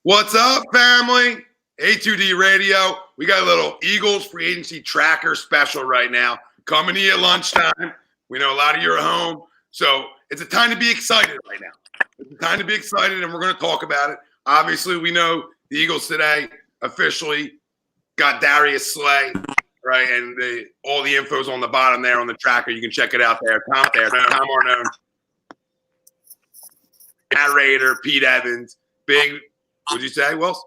What's up, family? A2D Radio. We got a little Eagles free agency tracker special right now coming to you at lunchtime. We know a lot of you are at home, so it's a time to be excited right now. It's a time to be excited, and we're going to talk about it. Obviously, we know the Eagles today officially got Darius Slay, right? And all the info's on the bottom there on the tracker. You can check it out there. Tom Arnone, narrator, Pete Evans, big. What'd you say, Wilson?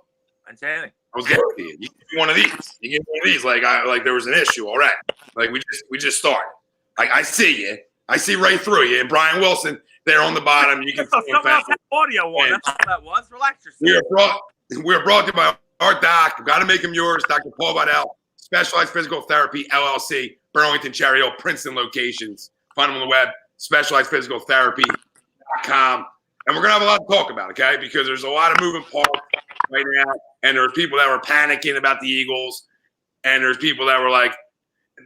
I'm saying. I was getting to you. You get one of these. You get one of these. Like there was an issue. All right. Like we just started. I see you. I see right through you. And Brian Wilson there on the bottom. You can. Someone else had audio one. That's what that was. Relax yourself. We're brought to you by our doc. We've got to make him yours. Dr. Paul Vidal, Specialized Physical Therapy LLC, Burlington, Cherry Hill, Princeton locations. Find them on the web. SpecializedPhysicalTherapy.com. And we're going to have a lot to talk about, okay? Because there's a lot of moving parts right now. And there's people that were panicking about the Eagles. And there's people that were like,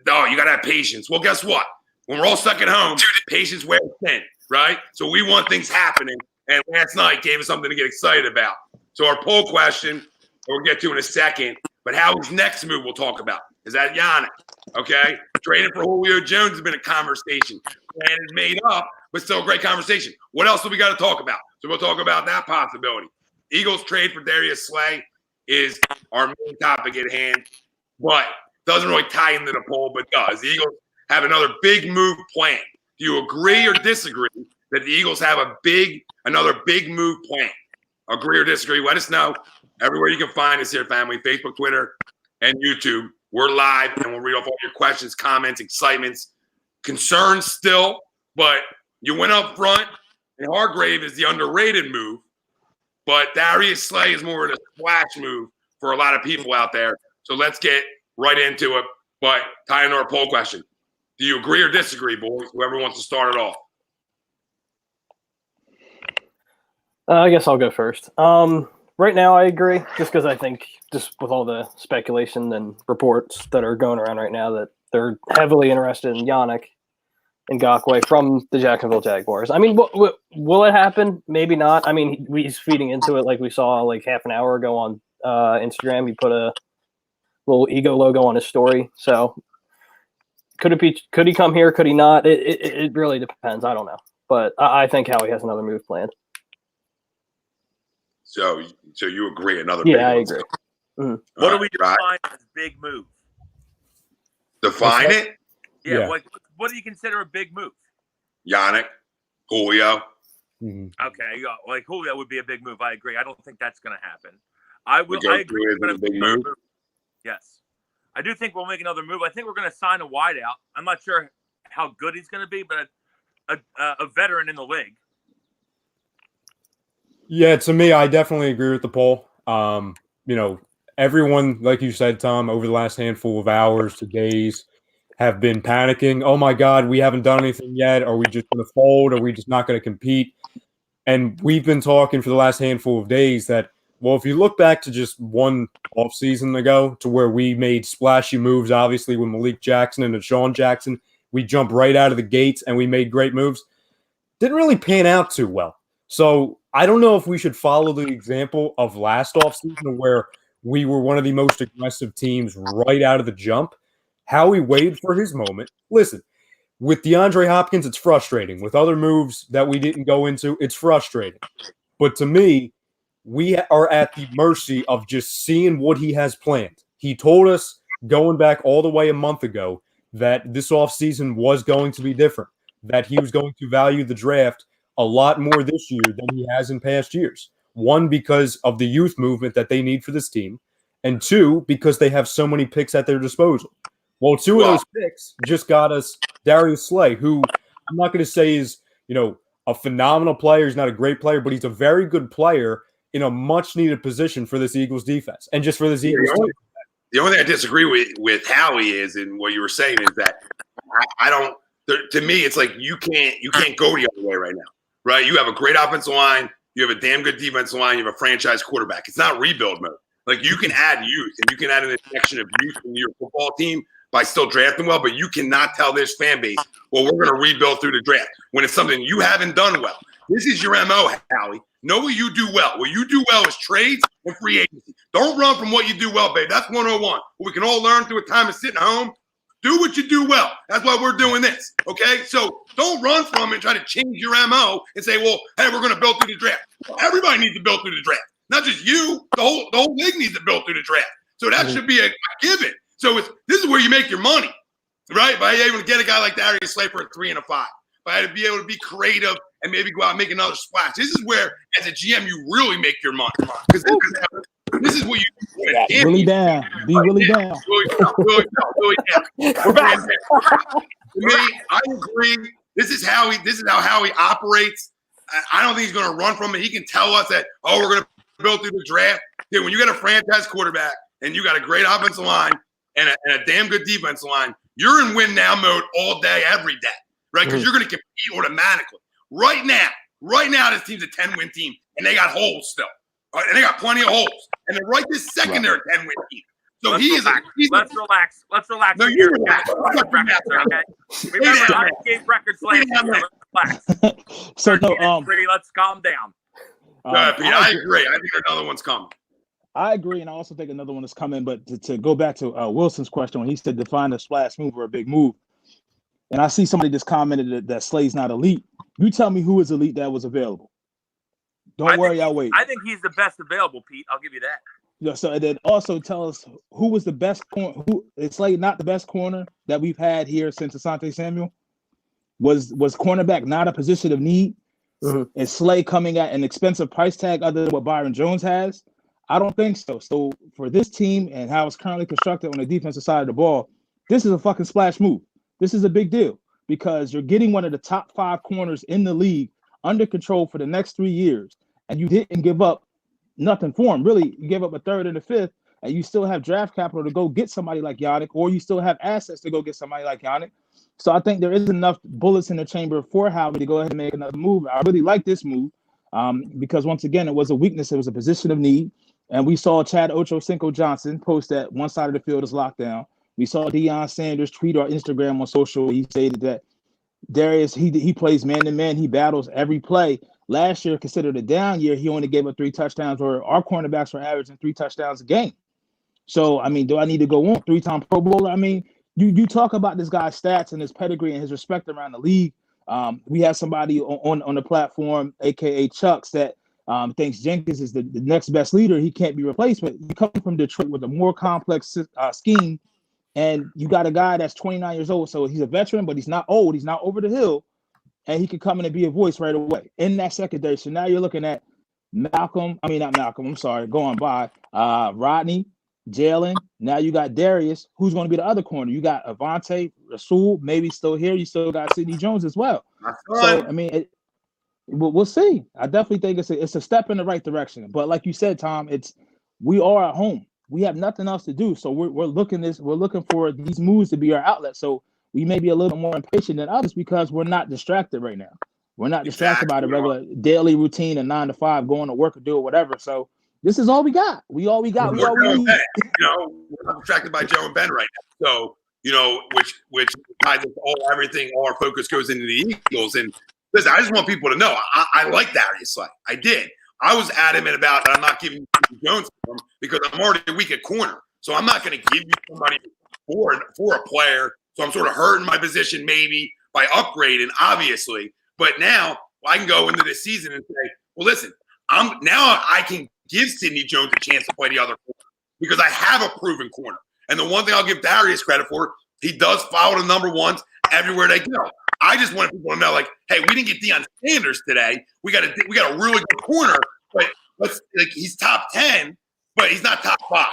no, you got to have patience. Well, guess what? When we're all stuck at home, patience wears thin, right? So we want things happening. And last night gave us something to get excited about. So our poll question, we'll get to in a second, but Howie's next move we'll talk about. Is that Yannick, okay? Trading for Julio Jones has been a conversation. And it's made up, but still a great conversation. What else do we got to talk about? So we'll talk about that possibility. Eagles trade for Darius Slay is our main topic at hand, but doesn't really tie into the poll, but does. The Eagles have another big move planned. Do you agree or disagree that the Eagles have another big move planned? Agree or disagree? Let us know. Everywhere you can find us here, family, Facebook, Twitter, and YouTube. We're live, and we'll read off all your questions, comments, excitements, concerns still, but you went up front, and Hargrave is the underrated move, but Darius Slay is more of a splash move for a lot of people out there. So let's get right into it, but tie into our poll question. Do you agree or disagree, boys? Whoever wants to start it off. I guess I'll go first. Right now, I agree, just because I think, just with all the speculation and reports that are going around right now, that they're heavily interested in Yannick Ngakoue from the Jacksonville Jaguars. I mean, will it happen? Maybe not. I mean, he's feeding into it like we saw like half an hour ago on Instagram. He put a little ego logo on his story. So could he come here? Could he not? It really depends. I don't know. But I think Howie has another move planned. So you agree? Another big one? I agree. Mm-hmm. What do we define as big move? Define it? Yeah. What do you consider a big move? Yannick, Julio. Mm-hmm. Okay, like Julio would be a big move. I agree. I don't think that's going to happen. I agree. With a big move. Yes, I do think we'll make another move. I think we're going to sign a wideout. I'm not sure how good he's going to be, but a veteran in the league. Yeah, to me, I definitely agree with the poll. Everyone, like you said, Tom, over the last handful of hours to days have been panicking. Oh, my God, we haven't done anything yet. Are we just going to fold? Are we just not going to compete? And we've been talking for the last handful of days that, well, if you look back to just one offseason ago to where we made splashy moves, obviously, with Malik Jackson and Deshaun Jackson, we jumped right out of the gates and we made great moves. Didn't really pan out too well. So I don't know if we should follow the example of last offseason where we were one of the most aggressive teams right out of the jump. Howie waited for his moment. Listen, with DeAndre Hopkins, it's frustrating. With other moves that we didn't go into, it's frustrating. But to me, we are at the mercy of just seeing what he has planned. He told us going back all the way a month ago that this offseason was going to be different, that he was going to value the draft a lot more this year than he has in past years. One, because of the youth movement that they need for this team, and two, because they have so many picks at their disposal. Well, two of those picks just got us Darius Slay, who I'm not going to say is, a phenomenal player. He's not a great player, but he's a very good player in a much-needed position for this Eagles defense and just for this Eagles team. The only thing I disagree with Howie is, and what you were saying is that I don't. To me, it's like you can't go the other way right now. Right, you have a great offensive line, you have a damn good defensive line, you have a franchise quarterback. It's not rebuild mode. Like you can add youth, and you can add an injection of youth in your football team by still drafting well, but you cannot tell this fan base, well, we're going to rebuild through the draft when it's something you haven't done well. This is your MO, Howie. Know what you do well. What you do well is trades and free agency. Don't run from what you do well, babe. That's 101. We can all learn through a time of sitting home. Do what you do well. That's why we're doing this, okay? So don't run from it and try to change your MO and say, well, hey, we're going to build through the draft. Well, everybody needs to build through the draft. Not just you. The whole league needs to build through the draft. So that should be a given. So this is where you make your money, right? By able to get a guy like Darius Slay for a 3 and a 5. By be able to be creative and maybe go out and make another splash. This is where, as a GM, you really make your money. Because this is what you do. Really down. Be really down. Really down. We're back. To me, I agree. This is how Howie operates. I don't think he's going to run from it. He can tell us that, we're going to build through the draft. Dude, when you got a franchise quarterback and you got a great offensive line and a damn good defensive line, you're in win now mode all day, every day, right? Because you're going to compete automatically. Right now, this team's a 10-win team, and they got holes still. Right? And they got plenty of holes. And then right this second, they're a 10-win team. So Let's relax. No, you relax. Okay? Remember, I gave records last year. Relax. So let's calm down. Pete, I agree. I think another one's coming. I agree, and I also think another one is coming. But to go back to Wilson's question, when he said define a splash move or a big move, and I see somebody just commented that Slay's not elite. You tell me who is elite that was available. Don't worry, I'll wait. I think he's the best available, Pete. I'll give you that. Yeah, so then also tell us who was the best corner. Who is Slay not the best corner that we've had here since Asante Samuel? Was cornerback not a position of need? Mm-hmm. Is Slay coming at an expensive price tag other than what Byron Jones has? I don't think so. So for this team and how it's currently constructed on the defensive side of the ball, this is a fucking splash move. This is a big deal because you're getting one of the top 5 corners in the league under control for the next 3 years, and you didn't give up nothing for him. Really, you gave up a 3rd and a 5th, and you still have draft capital to go get somebody like Yannick, or you still have assets to go get somebody like Yannick. So I think there is enough bullets in the chamber for Howie to go ahead and make another move. I really like this move because, once again, it was a weakness. It was a position of need. And we saw Chad Ochocinco Johnson post that one side of the field is locked down. We saw Deion Sanders tweet or Instagram on social. He stated that Darius, he plays man-to-man. He battles every play. Last year, considered a down year, he only gave up 3 touchdowns, or our cornerbacks were averaging 3 touchdowns a game. So, I mean, do I need to go on 3-time Pro Bowler? I mean, you talk about this guy's stats and his pedigree and his respect around the league. We have somebody on the platform, a.k.a. Chucks, that thinks Jenkins is the next best leader. He can't be replaced. But you come from Detroit with a more complex scheme, and you got a guy that's 29 years old. So he's a veteran, but he's not old. He's not over the hill. And he can come in and be a voice right away in that secondary. So now you're looking at Rodney, Jalen. Now you got Darius. Who's going to be the other corner? You got Avante, Rasul, maybe still here. You still got Sidney Jones as well. So, I mean, we'll see. I definitely think it's a step in the right direction. But like you said, Tom, we are at home. We have nothing else to do. So we're looking for these moves to be our outlet. So we may be a little more impatient than others because we're not distracted right now. We're not distracted by the regular daily routine and 9 to 5, going to work or do whatever. So this is all we got. We need. We're not distracted by Joe and Ben right now. So, which ties everything. All our focus goes into the Eagles. And listen, I just want people to know I like Darius Slay. I did. I was adamant about that. I'm not giving you Jones for him because I'm already weak at corner. So I'm not going to give you somebody for a player. So I'm sort of hurting my position maybe by upgrading, obviously. But now I can go into this season and say, well, listen, I can give Sidney Jones a chance to play the other corner because I have a proven corner. And the one thing I'll give Darius credit for, he does follow the number ones everywhere they go. I just want people to know, like, hey, we didn't get Deion Sanders today. We got a really good corner, but he's top 10, but he's not top 5.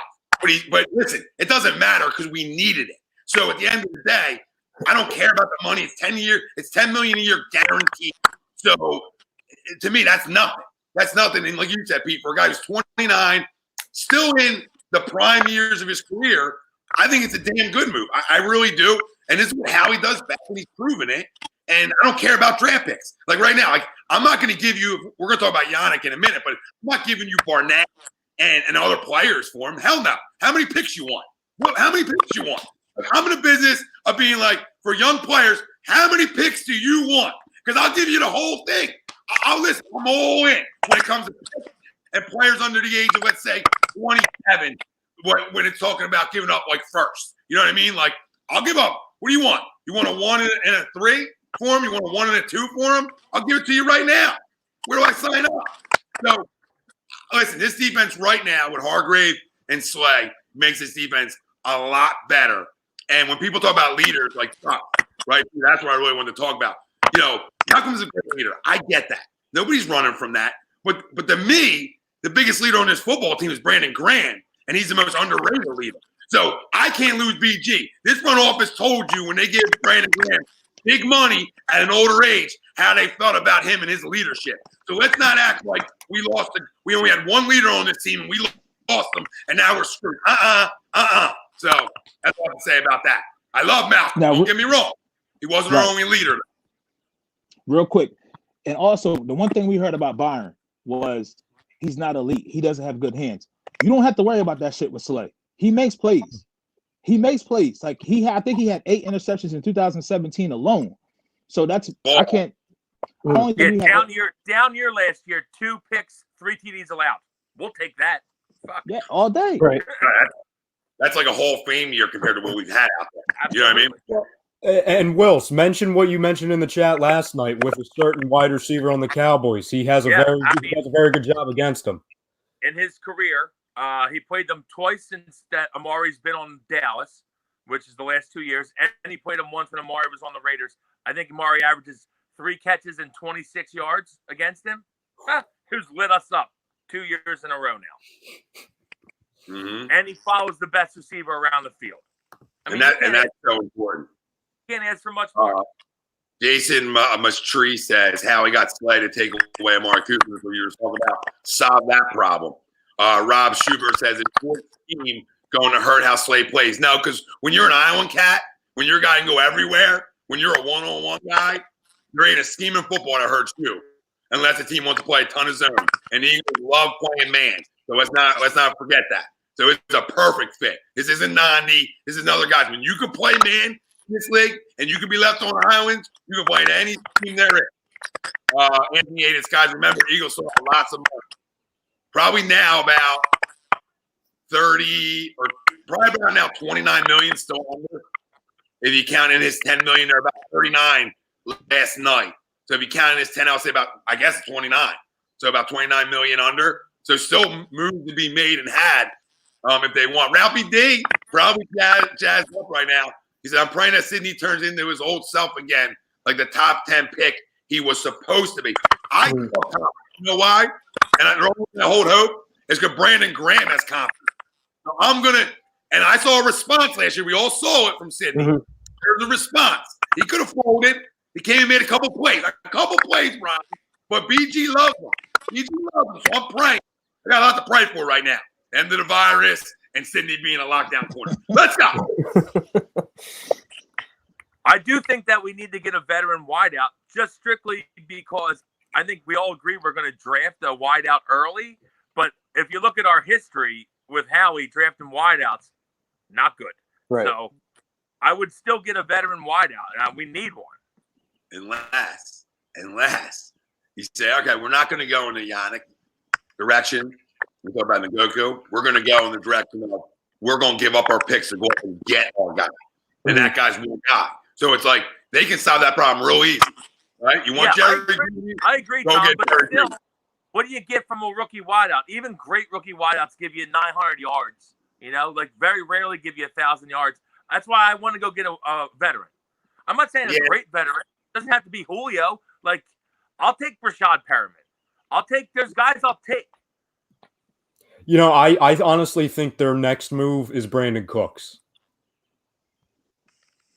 But listen, it doesn't matter because we needed it. So at the end of the day, I don't care about the money. It's $10 million a year guaranteed. So to me, that's nothing. That's nothing. And like you said, Pete, for a guy who's 29, still in the prime years of his career, I think it's a damn good move. I really do. And this is how he does best, and he's proven it. And I don't care about draft picks. Like right now, I'm not going to give you – we're going to talk about Yannick in a minute, but I'm not giving you Barnett and other players for him. Hell no. How many picks you want? How many picks you want? I'm in the business of being like, for young players, how many picks do you want? Because I'll give you the whole thing. I'll listen. I'm all in when it comes to and players under the age of, let's say, 27, when it's talking about giving up like first. You know what I mean? Like, I'll give up. What do you want? You want a 1 and a 3 for him? You want a 1 and a 2 for him? I'll give it to you right now. Where do I sign up? So, listen, this defense right now with Hargrave and Slay makes this defense a lot better. And when people talk about leaders, like, right, that's what I really wanted to talk about. You know, Malcolm's a great leader. I get that. Nobody's running from that. But to me, the biggest leader on this football team is Brandon Graham, and he's the most underrated leader. So I can't lose BG. This front office told you when they gave Brandon Graham big money at an older age how they felt about him and his leadership. So let's not act like we we only had one leader on this team and we lost them, and now we're screwed. So that's what I have to say about that. I love Malcolm. Don't get me wrong. He wasn't our only leader. Real quick. And also, the one thing we heard about Byron was he's not elite. He doesn't have good hands. You don't have to worry about that shit with Slay. He makes plays. Like I think he had 8 interceptions in 2017 alone. So that's I can't. Down year last year, 2 picks, 3 TDs allowed. We'll take that. Fuck. Yeah, all day. Right. That's like a Hall of Fame year compared to what we've had out there. You know what I mean? And Wills, mention what you mentioned in the chat last night with a certain wide receiver on the Cowboys. He has a very good job against them. In his career, he played them twice since that Amari's been on Dallas, which is the last 2 years, and he played them once when Amari was on the Raiders. I think Amari averages 3 catches and 26 yards against him. Who's lit us up 2 years in a row now. Mm-hmm. And he follows the best receiver around the field. That's so important. Can't ask for much more. Jason Mastree says how he got Slay to take away Amari Cooper, what you were talking about. Solve that problem. Rob Schubert says it's your team going to hurt how Slay plays. No, because when you're an island cat, when your guy can go everywhere, when you're a one-on-one guy, there ain't a scheme in football that hurts you, unless the team wants to play a ton of zone. And the Eagles love playing man. So let's not forget that. So it's a perfect fit. This isn't Nandi. This is another guy. When you can play man in this league and you can be left on the islands, you can play in any team there is. Anthony Atis, guys, remember, Eagles saw lots of money. Probably now about 30 or probably about now 29 million still under. If you count in his 10 million, they're about 39 last night. So if you count in his 10, I'll say about, I guess, 29. So about 29 million under. So still moves to be made and had if they want. Ralphie D probably jazzed up right now. He said, I'm praying that Sidney turns into his old self again, like the top 10 pick he was supposed to be. I feel confident. You know why? And I hold hope is because Brandon Graham has confidence. So I'm going to – and I saw a response last year. We all saw it from Sidney. Mm-hmm. There's a response. He could have folded. He came and made a couple plays, Ron. But BG loves him. BG loves him. So I'm praying. I got a lot to pray for right now. End of the virus and Sidney being a lockdown corner. Let's go. I do think that we need to get a veteran wideout just strictly because I think we all agree we're going to draft a wideout early. But if you look at our history with Howie drafting wideouts, not good. Right. So I would still get a veteran wideout. We need one. Unless you say, okay, we're not going to go in the Yannick direction. We talk about Ngoku. We're going to go in the direction of we're going to give up our picks to go up and get our guy. And that guy's one guy. So it's like they can solve that problem real easy. Right? You want Jerry? I agree, Tom, but still, what do you get from a rookie wideout? Even great rookie wideouts give you 900 yards. You know, like very rarely give you 1,000 yards. That's why I want to go get a veteran. I'm not saying a great veteran. It doesn't have to be Julio. Like, I'll take Rashad Perriman. There's guys I'll take. You know, I honestly think their next move is Brandon Cooks.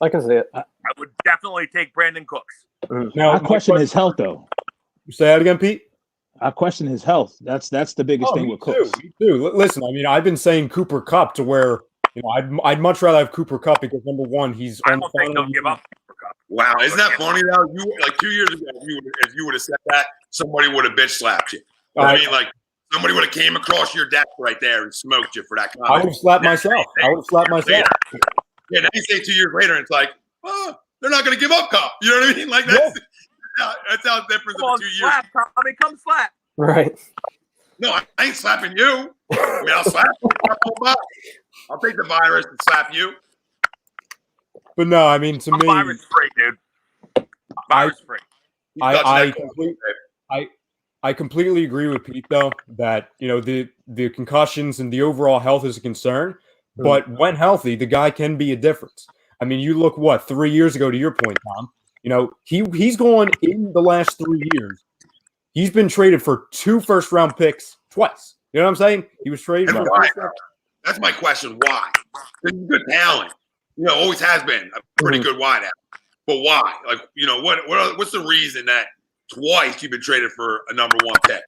I can see it. I would definitely take Brandon Cooks. Now, I question his health, though. Say that again, Pete? I question his health. That's the biggest thing with Cooks. Me too. Listen, I mean, I've been saying Cooper Kupp to where, you know, I'd much rather have Cooper Kupp because, number one, he's I don't think they'll give up Cooper Kupp. Wow, isn't that funny, though? Like 2 years ago, if you would have said that, somebody would have bitch slapped you. I mean, like, somebody would have came across your desk right there and smoked you for that comment. I would have slapped myself. Yeah, now you say 2 years later, and it's like, oh, they're not going to give up Kupp. You know what I mean? Like, that's That's how different Come of on, 2 years. slap, Tommy. Come slap. Right. No, I ain't slapping you. I mean, I'll slap you. I'll take the virus and slap you. But no, I mean, to I'm me, virus free, dude. Virus free. I completely agree with Pete though that the concussions and the overall health is a concern, but when healthy, the guy can be a difference. I mean, you look 3 years ago to your point, Tom. He's gone in the last 3 years. He's been traded for 2 first-round picks twice. You know what I'm saying? He was traded for why? That's my question. Why? He's good talent. Always has been a pretty good wideout. But why? Like, what's the reason that twice you've been traded for a number 1 pick?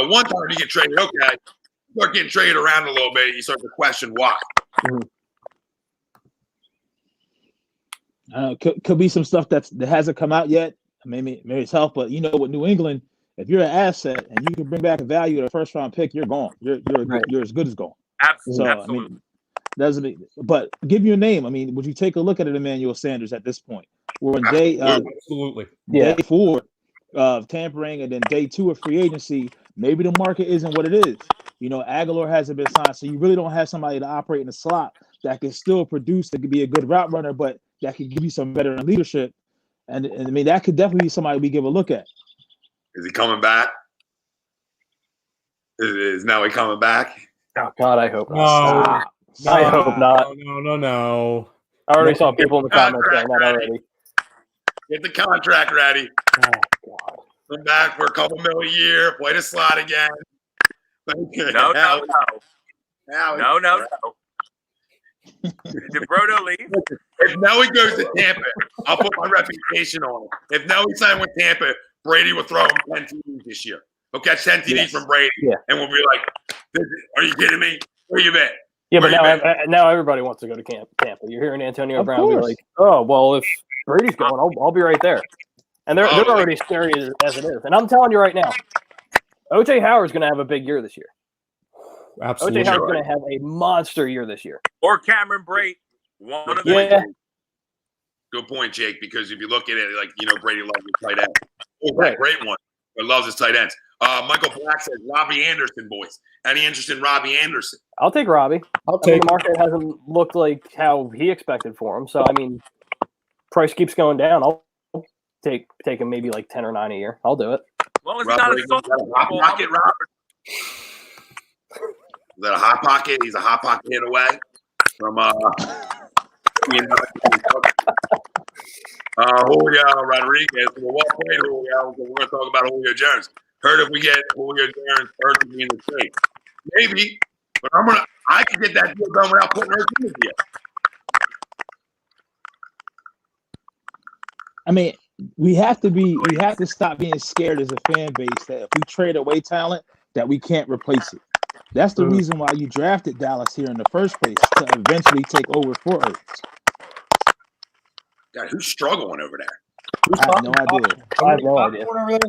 One time you get traded, okay. You start getting traded around a little bit, you start to question why. Could be some stuff that hasn't come out yet. Maybe it's health, but with New England, if you're an asset and you can bring back a value at a first round pick, you're gone. You're as good as gone. Absolutely. So Absolutely. Doesn't mean, but give you a name. I mean, would you take a look at Emmanuel Sanders at this point? We're in absolutely day 4 of tampering, and then day 2 of free agency. Maybe the market isn't what it is. Aguilar hasn't been signed, so you really don't have somebody to operate in the slot that can still produce. That could be a good route runner, but that could give you some veteran leadership. And I mean, that could definitely be somebody we give a look at. Is he coming back? Is Nelly coming back? Oh God, I hope not. I hope not. No. I already saw people in the comments saying that already. Get the contract ready. Oh God. Come back for a couple mil a year. Play the slot again. No. Did Brodo leave? If Nelly goes to Tampa, I'll put my reputation on it. If Nelly signed with Tampa, Brady will throw him 10 TDs this year. He'll catch 10 TDs from Brady, and we'll be like, "Are you kidding me? Where you been?" Yeah, but now everybody wants to go to Tampa. You're hearing Antonio Brown be like, "Oh, well, if Brady's going, I'll be right there," and they're already scary as it is. And I'm telling you right now, OJ Howard's going to have a big year this year. Absolutely, OJ Howard's going to have a monster year this year. Or Cameron Brate. One of them. Yeah. Good point, Jake. Because if you look at it, Brady loves his tight end. Oh, right, great one. But loves his tight ends. Michael Black says Robbie Anderson, boys. Any interest in Robbie Anderson? I'll take Robbie. The market hasn't looked like how he expected for him. So I mean, price keeps going down. I'll take him maybe like 10 or 9 a year. I'll do it. As long as he's not a hot pocket, Robert. Is that a hot pocket? He's a hot pocket hit away from Julio Rodriguez. Well played, Julio. We're going to talk about Julio Jones. Heard if we get Julio Jones hurt to be in the trade. Maybe, but I can get that deal done without putting Hurts in the deal. I mean, we have to stop being scared as a fan base that if we trade away talent, that we can't replace it. That's the reason why you drafted Dallas here in the first place, to eventually take over for Hurts. God, who's struggling over there? I have no idea. I have no idea. Over there?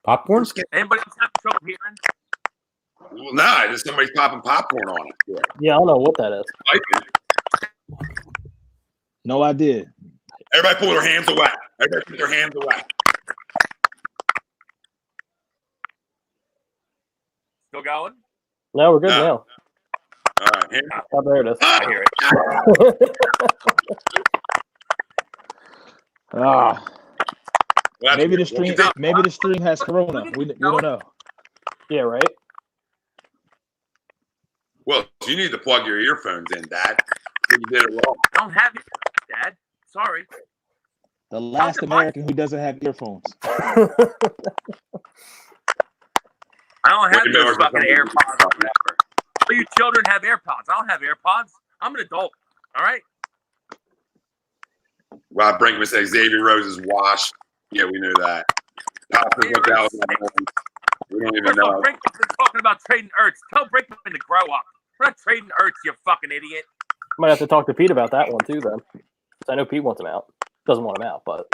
Popcorn? Anybody else have trouble hearing? Well, nah, there's somebody popping popcorn on it. Yeah, I don't know what that is. No idea. Everybody pull their hands away. Everybody put their hands away. Still going? No, we're good now. All right. Oh, there it is. I hear it. Maybe the stream has corona. We don't know. Yeah, right. Well, you need to plug your earphones in, Dad. You did it wrong. I don't have it, Dad. Sorry. The last American who doesn't have earphones. I don't have those fucking AirPods or whatever. All you children have AirPods. I don't have AirPods. I'm an adult. All right? Rob Brinkman says Xavier Rose is washed. Yeah, we knew that. We don't even know. Brinkman's been talking about trading Ertz. Tell Brinkman to grow up. We're not trading Ertz, you fucking idiot. Might have to talk to Pete about that one too, then. Because I know Pete wants him out. Doesn't want him out, but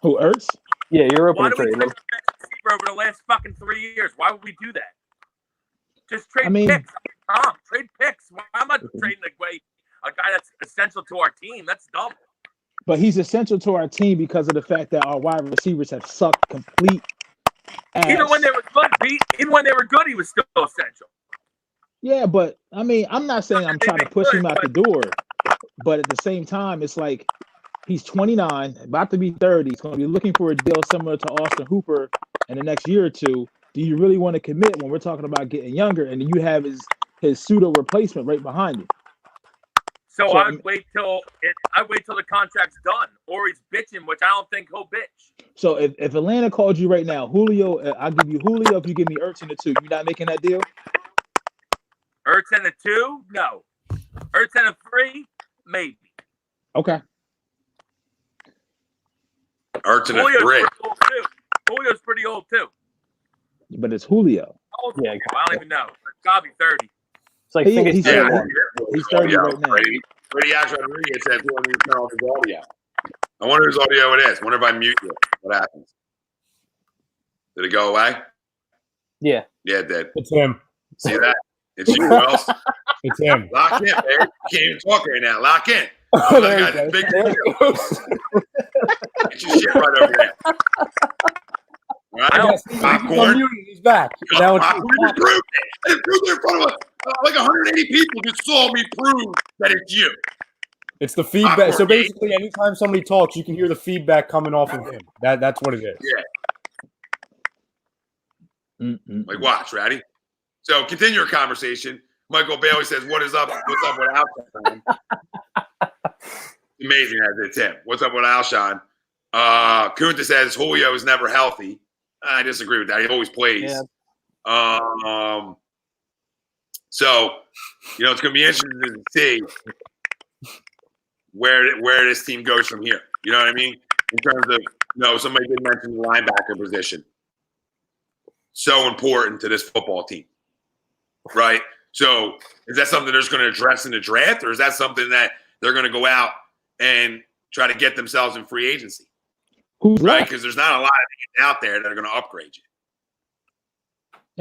who, Ertz? Yeah, you're open Why to do we trading trade him. the receiver over the last fucking 3 years? Why would we do that? Just trade mean, picks. Trade picks. I'm not trading away a guy that's essential to our team. That's dumb. But he's essential to our team because of the fact that our wide receivers have sucked complete ass. Even when they were good, Pete, even when they were good, he was still essential. Yeah, but I mean, I'm not saying I'm trying to push him out the door, but at the same time, it's like he's 29, about to be 30. He's going to be looking for a deal similar to Austin Hooper in the next year or two. Do you really want to commit when we're talking about getting younger and you have his pseudo replacement right behind him? So I'd wait till the contract's done, or he's bitching, which I don't think he'll bitch. So if Atlanta called you right now, Julio, I'll give you Julio if you give me Ertz in the 2. You're not making that deal? Ertz in the 2? No. Ertz in the 3? Maybe. Okay. Ertz in the 3. Julio's pretty old too. But it's Julio. Yeah, I don't even know. It's got to be 30. It's like He's 30 right now. Brady actually Rodriguez says we need to turn off his audio. I wonder whose audio it is. I wonder if I mute you. What happens? Did it go away? Yeah. Yeah, it did. It's him. See that? It's you. Who else? It's him. Lock in, babe. You can't even talk right now. Lock in. Oh, there you go. Big Get your shit right over there. All right? Popcorn. He's back. Now it's I proved it in front of like 180 people just saw me prove that it's you. It's the feedback. So basically, anytime somebody talks, you can hear the feedback coming off of him. That's what it is. Yeah. Like, watch, ready? So continue your conversation. Michael Bailey says, "What is up? What's up with Alshon?" Amazing that it's him. What's up with Alshon? Kunta says Julio is never healthy. I disagree with that. He always plays. Yeah. So, it's going to be interesting to see where this team goes from here. You know what I mean? In terms of, somebody did mention the linebacker position. So important to this football team, right? So, is that something they're just going to address in the draft, or is that something that they're going to go out and try to get themselves in free agency? Who's right? left? Because there's not a lot of out there that are going to upgrade you.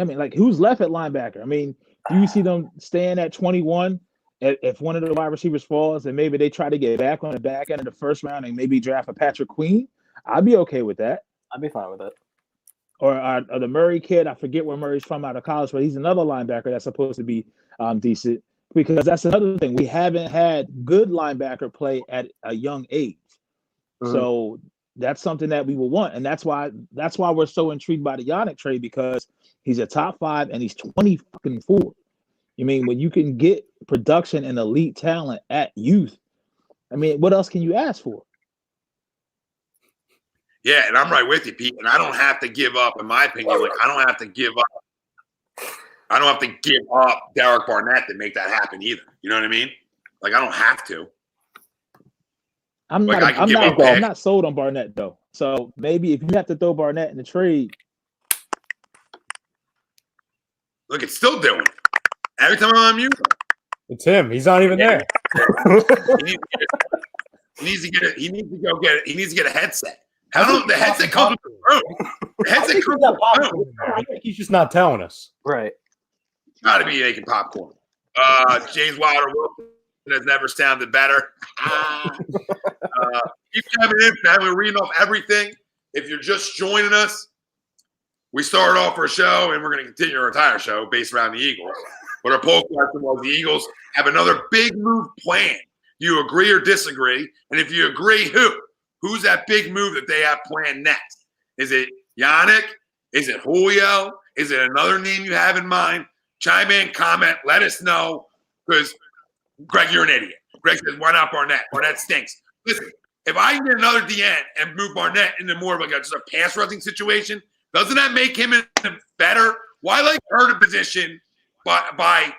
I mean, like, who's left at linebacker? I mean, do you see them staying at 21 if one of the wide receivers falls and maybe they try to get back on the back end of the first round and maybe draft a Patrick Queen? I'd be okay with that. I'd be fine with it. Or the Murray kid, I forget where Murray's from out of college, but he's another linebacker that's supposed to be decent, because that's another thing. We haven't had good linebacker play at a young age. Mm-hmm. So that's something that we will want. And that's why we're so intrigued by the Yannick trade, because he's a top 5 and he's 24. I mean, when you can get production and elite talent at youth, I mean, what else can you ask for? Yeah, and I'm right with you, Pete. And I don't have to give up, in my opinion. Like, I don't have to give up Derek Barnett to make that happen either. You know what I mean? Like, I don't have to. I'm not sold on Barnett though. So maybe if you have to throw Barnett in the trade. Look, it's still doing it. Every time I'm on mute. It's him. He's not even there. He needs to get a headset. The headset comes with the room. The headset comes with the room. I think he's just not telling us. Right. Gotta be making popcorn. James Wilder Wilson has never sounded better. Keep coming in, man. We're reading off everything. If you're just joining us, we started off our show, and we're going to continue our entire show based around the Eagles. But our poll question was, the Eagles have another big move planned. Do you agree or disagree? And if you agree, who? Who's that big move that they have planned next? Is it Yannick? Is it Julio? Is it another name you have in mind? Chime in, comment, let us know. Because, Greg, you're an idiot. Greg says, why not Barnett? Barnett stinks. Listen, if I can get another DN and move Barnett into more of just a pass rushing situation, doesn't that make him better? Why hurt a position by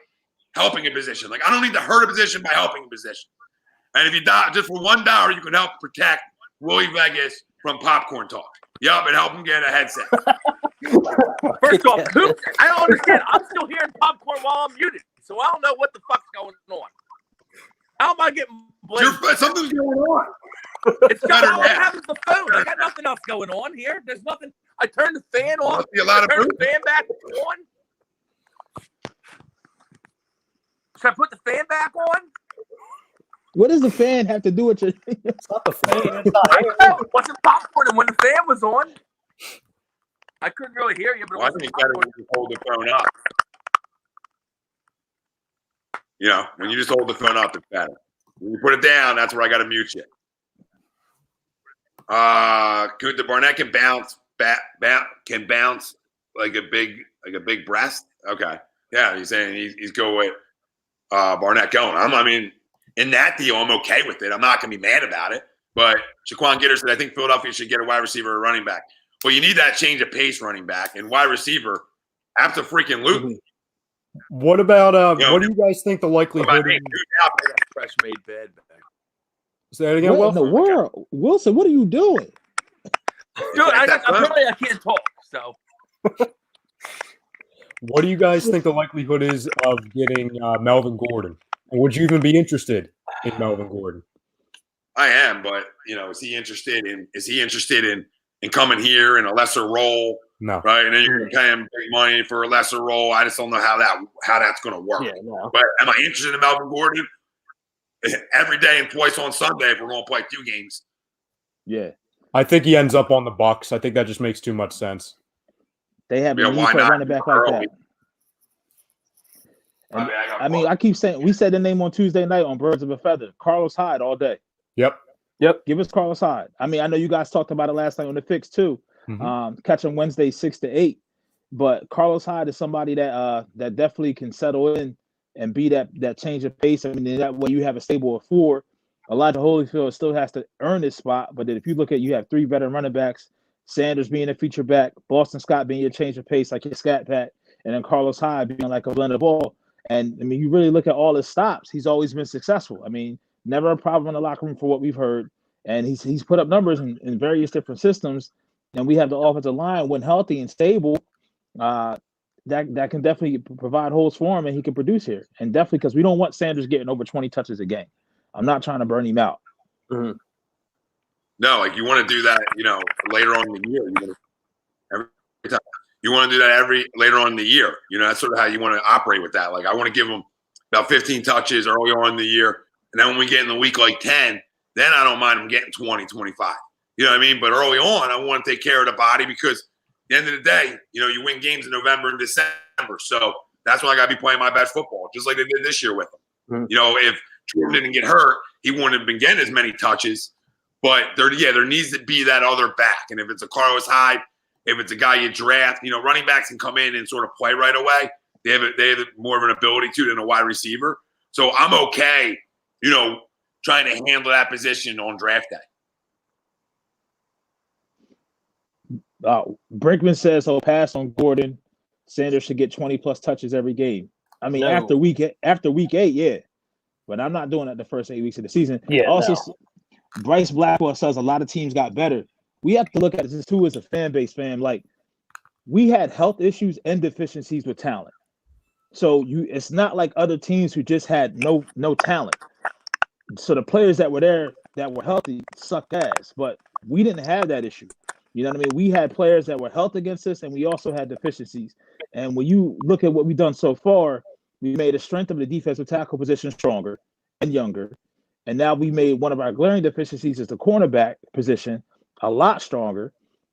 helping a position? Like, I don't need to hurt a position by helping a position. And if you just for $1, you can help protect Willie Vegas from popcorn talk. Yup, and help him get a headset. First off, I don't understand. I'm still hearing popcorn while I'm muted, so I don't know what the fuck's going on. How am I getting blamed? Something's going on. It's just how it happens to the phone. I got nothing else going on here. There's nothing. I turned the fan on. Turn the fan back on. Should I put the fan back on? What does the fan have to do with your? It's not the fan. It's I not know. It wasn't popcorn when the fan was on. I couldn't really hear you, but Well, I it think wasn't it's better when popcorn. you just hold the phone up. You know, when you just hold the phone up, it's better. When you put it down, that's where I got to mute you. The Barnett can bounce like a big breast. Okay, yeah, he's saying he's go with Barnett going. I mean, in that deal, I'm okay with it. I'm not gonna be mad about it. But Shaquan Gitter said I think Philadelphia should get a wide receiver or running back. Well, you need that change of pace running back and wide receiver. Absolutely. What about You what do you guys think the likelihood? Fresh made bed. Say that again, What Will? in the world, Wilson? What are you doing? Dude, apparently I can't talk. So What do you guys think the likelihood is of getting Melvin Gordon? And would you even be interested in Melvin Gordon? I am, but is he interested in coming here in a lesser role? No. Right, and then you're going to pay him big money for a lesser role. I just don't know how that's going to work. Yeah, no. But am I interested in Melvin Gordon? Every day and twice on Sunday if we're going to play 2 games. Yeah, I think he ends up on the Bucks. I think that just makes too much sense. they have a need why for a not? running back like that. And, I mean, I keep saying we said the name on Tuesday night on Birds of a Feather. Carlos Hyde all day. Yep. Give us Carlos Hyde. I mean, I know you guys talked about it last night on the Fix too. Mm-hmm. Catch him Wednesday 6 to 8. But Carlos Hyde is somebody that definitely can settle in and be that change of pace. I mean, that way you have a stable of 4. Elijah Holyfield still has to earn his spot. But if you look at, you have 3 veteran running backs, Sanders being a feature back, Boston Scott being your change of pace, like your scat pack, and then Carlos Hyde being like a blend of all. And I mean, you really look at all his stops, he's always been successful. I mean, never a problem in the locker room for what we've heard. And he's put up numbers in various different systems. And we have the offensive line when healthy and stable. That can definitely provide holes for him, and he can produce here. And definitely because we don't want Sanders getting over 20 touches a game. I'm not trying to burn him out. Mm-hmm. No, like you want to do that, later on in the year. You want to do that later on in the year. That's sort of how you want to operate with that. Like I want to give him about 15 touches early on in the year, and then when we get in the week like 10, then I don't mind him getting 20, 25. You know what I mean? But early on, I want to take care of the body because at the end of the day, you win games in November and December. So that's when I got to be playing my best football, just like they did this year with him. Mm-hmm. If Jordan didn't get hurt, he wouldn't have been getting as many touches. But there needs to be that other back. And if it's a Carlos Hyde, if it's a guy you draft, running backs can come in and sort of play right away. They have more of an ability to than a wide receiver. So I'm okay, trying to handle that position on draft day. Brinkman says he'll pass on Gordon. Sanders should get 20 plus touches every game. I mean, after week 8, yeah. But I'm not doing that the first 8 weeks of the season. Yeah. Also, Bryce Blackwell says a lot of teams got better. We have to look at this too as a fan base, fam. Like, we had health issues and deficiencies with talent. So it's not like other teams who just had no talent. So the players that were there that were healthy sucked ass, but we didn't have that issue. You know what I mean? We had players that were healthy against us, and we also had deficiencies. And when you look at what we've done so far, we made the strength of the defensive tackle position stronger and younger. And now we made one of our glaring deficiencies is the cornerback position a lot stronger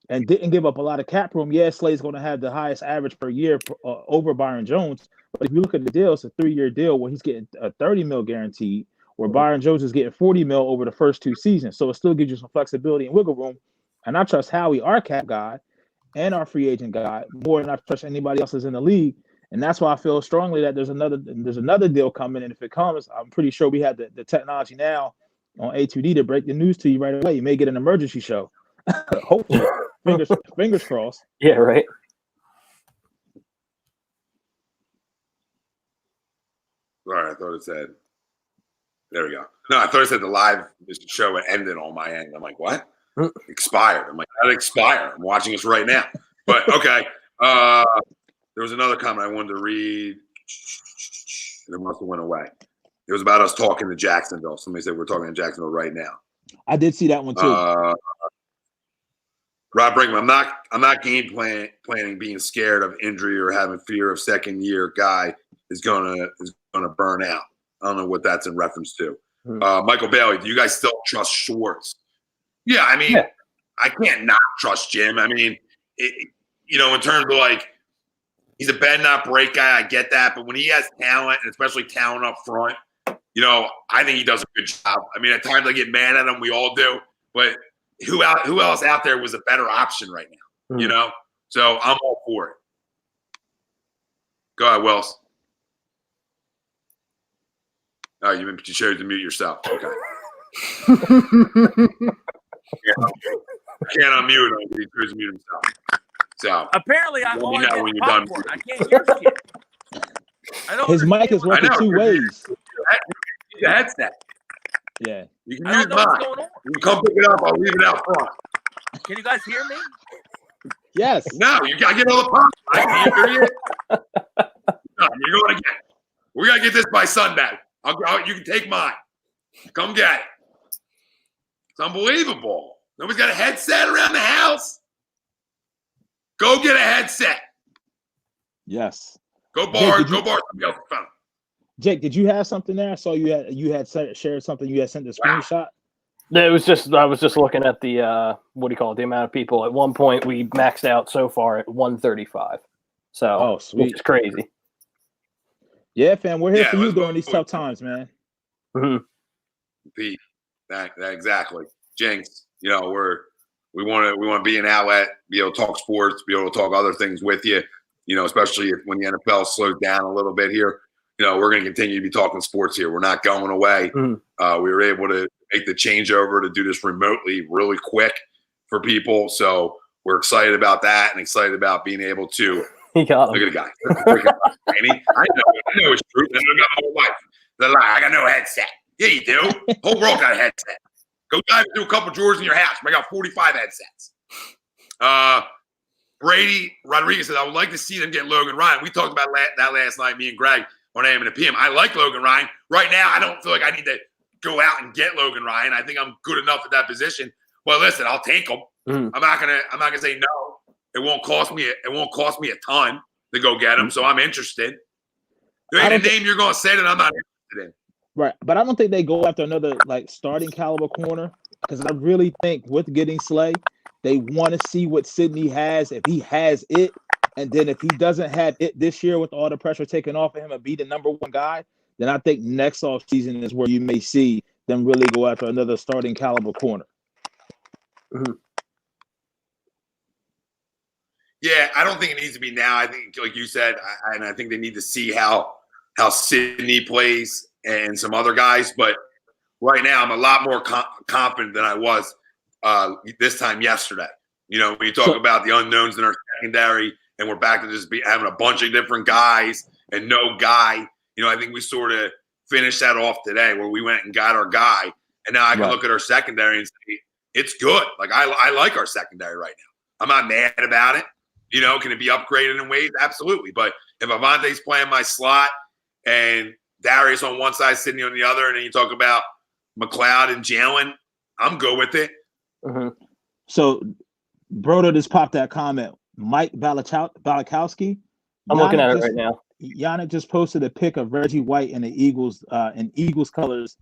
and didn't give up a lot of cap room. Yeah, Slay's going to have the highest average per year over Byron Jones. But if you look at the deal, it's a 3-year deal where he's getting a $30 million guaranteed, where Byron Jones is getting $40 million over the first 2 seasons. So it still gives you some flexibility and wiggle room. And I trust Howie, our cap guy, and our free agent guy, more than I trust anybody else in the league. And that's why I feel strongly that there's another deal coming. And if it comes, I'm pretty sure we have the technology now on A2D to break the news to you right away. You may get an emergency show. Hopefully. Fingers crossed. Yeah, right. All right, I thought it said. There we go. No, I thought it said the live show had ended on my end. I'm like, what? Expired. I'm like, how'd it expire? I'm watching this right now. But okay. There was another comment I wanted to read. It must have went away. It was about us talking to Jacksonville. Somebody said we're talking to Jacksonville right now. I did see that one too. Rob Brinkman, I'm not game planning being scared of injury or having fear of second year guy is gonna burn out. I don't know what that's in reference to. Michael Bailey, do you guys still trust Schwartz? Yeah, I mean, I can't not trust Jim. I mean, in terms of like, he's a bend not break guy. I get that, but when he has talent, and especially talent up front, I think he does a good job. I mean, at times I get mad at him. We all do, but who else out there was a better option right now? So I'm all for it. Go ahead, Wells. Oh, you chose to mute yourself. Okay. I can't unmute him. He chose to mute himself. So apparently, I when you're done. done. I can't hear shit. His mic is working two ways. The headset. Yeah. You can I use don't know mine. what's going on. You can come pick it up. I'll leave it out front. Can you guys hear me? Yes. No, you gotta get all the pop. I can't hear you. No, you're going to get it. We gotta get this by Sunday. You can take mine. Come get it. It's unbelievable. Nobody's got a headset around the house. Go get a headset. Yes. Go borrow somebody else's phone. Jake, did you have something there? I saw you had shared something. You had sent a screenshot. I was just looking at the what do you call it? The amount of people. At one point, we maxed out so far at 135. So, sweet, which is crazy. Yeah, fam, we're here for you during these tough times, man. Mm-hmm. Exactly, Jinx. We want to be an outlet, be able to talk sports, be able to talk other things with you. Especially when the NFL slows down a little bit here. We're going to continue to be talking sports here. We're not going away. Mm-hmm. We were able to make the changeover to do this remotely really quick for people. So we're excited about that and excited about being able to look at the guy. I know it's true. I got my whole life. They're like, I got no headset. Yeah, you do. Whole world got a headset. Go dive through a couple drawers in your house. I got 45 headsets. Brady Rodriguez said, I would like to see them get Logan Ryan. We talked about that last night, me and Greg, on AM and PM. I like Logan Ryan. Right now, I don't feel like I need to go out and get Logan Ryan. I think I'm good enough at that position. Well, listen, I'll take him. I'm not gonna say no. It won't cost me a ton to go get him. So I'm interested. There ain't a name you're gonna say that I'm not interested in. Right, but I don't think they go after another starting caliber corner because I really think with getting Slay, they want to see what Sidney has, if he has it, and then if he doesn't have it this year with all the pressure taken off of him and be the number one guy, then I think next offseason is where you may see them really go after another starting caliber corner. Mm-hmm. Yeah, I don't think it needs to be now. I think, like you said, I think they need to see how Sidney plays and some other guys. But right now, I'm a lot more confident than I was this time yesterday. When you talk about the unknowns in our secondary, and we're back to just having a bunch of different guys and no guy. I think we sort of finished that off today where we went and got our guy. And now I can look at our secondary and say, it's good. Like, I like our secondary right now. I'm not mad about it. Can it be upgraded in ways? Absolutely. But if Avante's playing my slot and Darius on one side, Sidney on the other, and then you talk about McLeod and Jalen, I'm good with it. Mm-hmm. So, Broder just popped that comment. Mike Balikowski. I'm looking at it right now. Yannick just posted a pic of Reggie White in the Eagles colors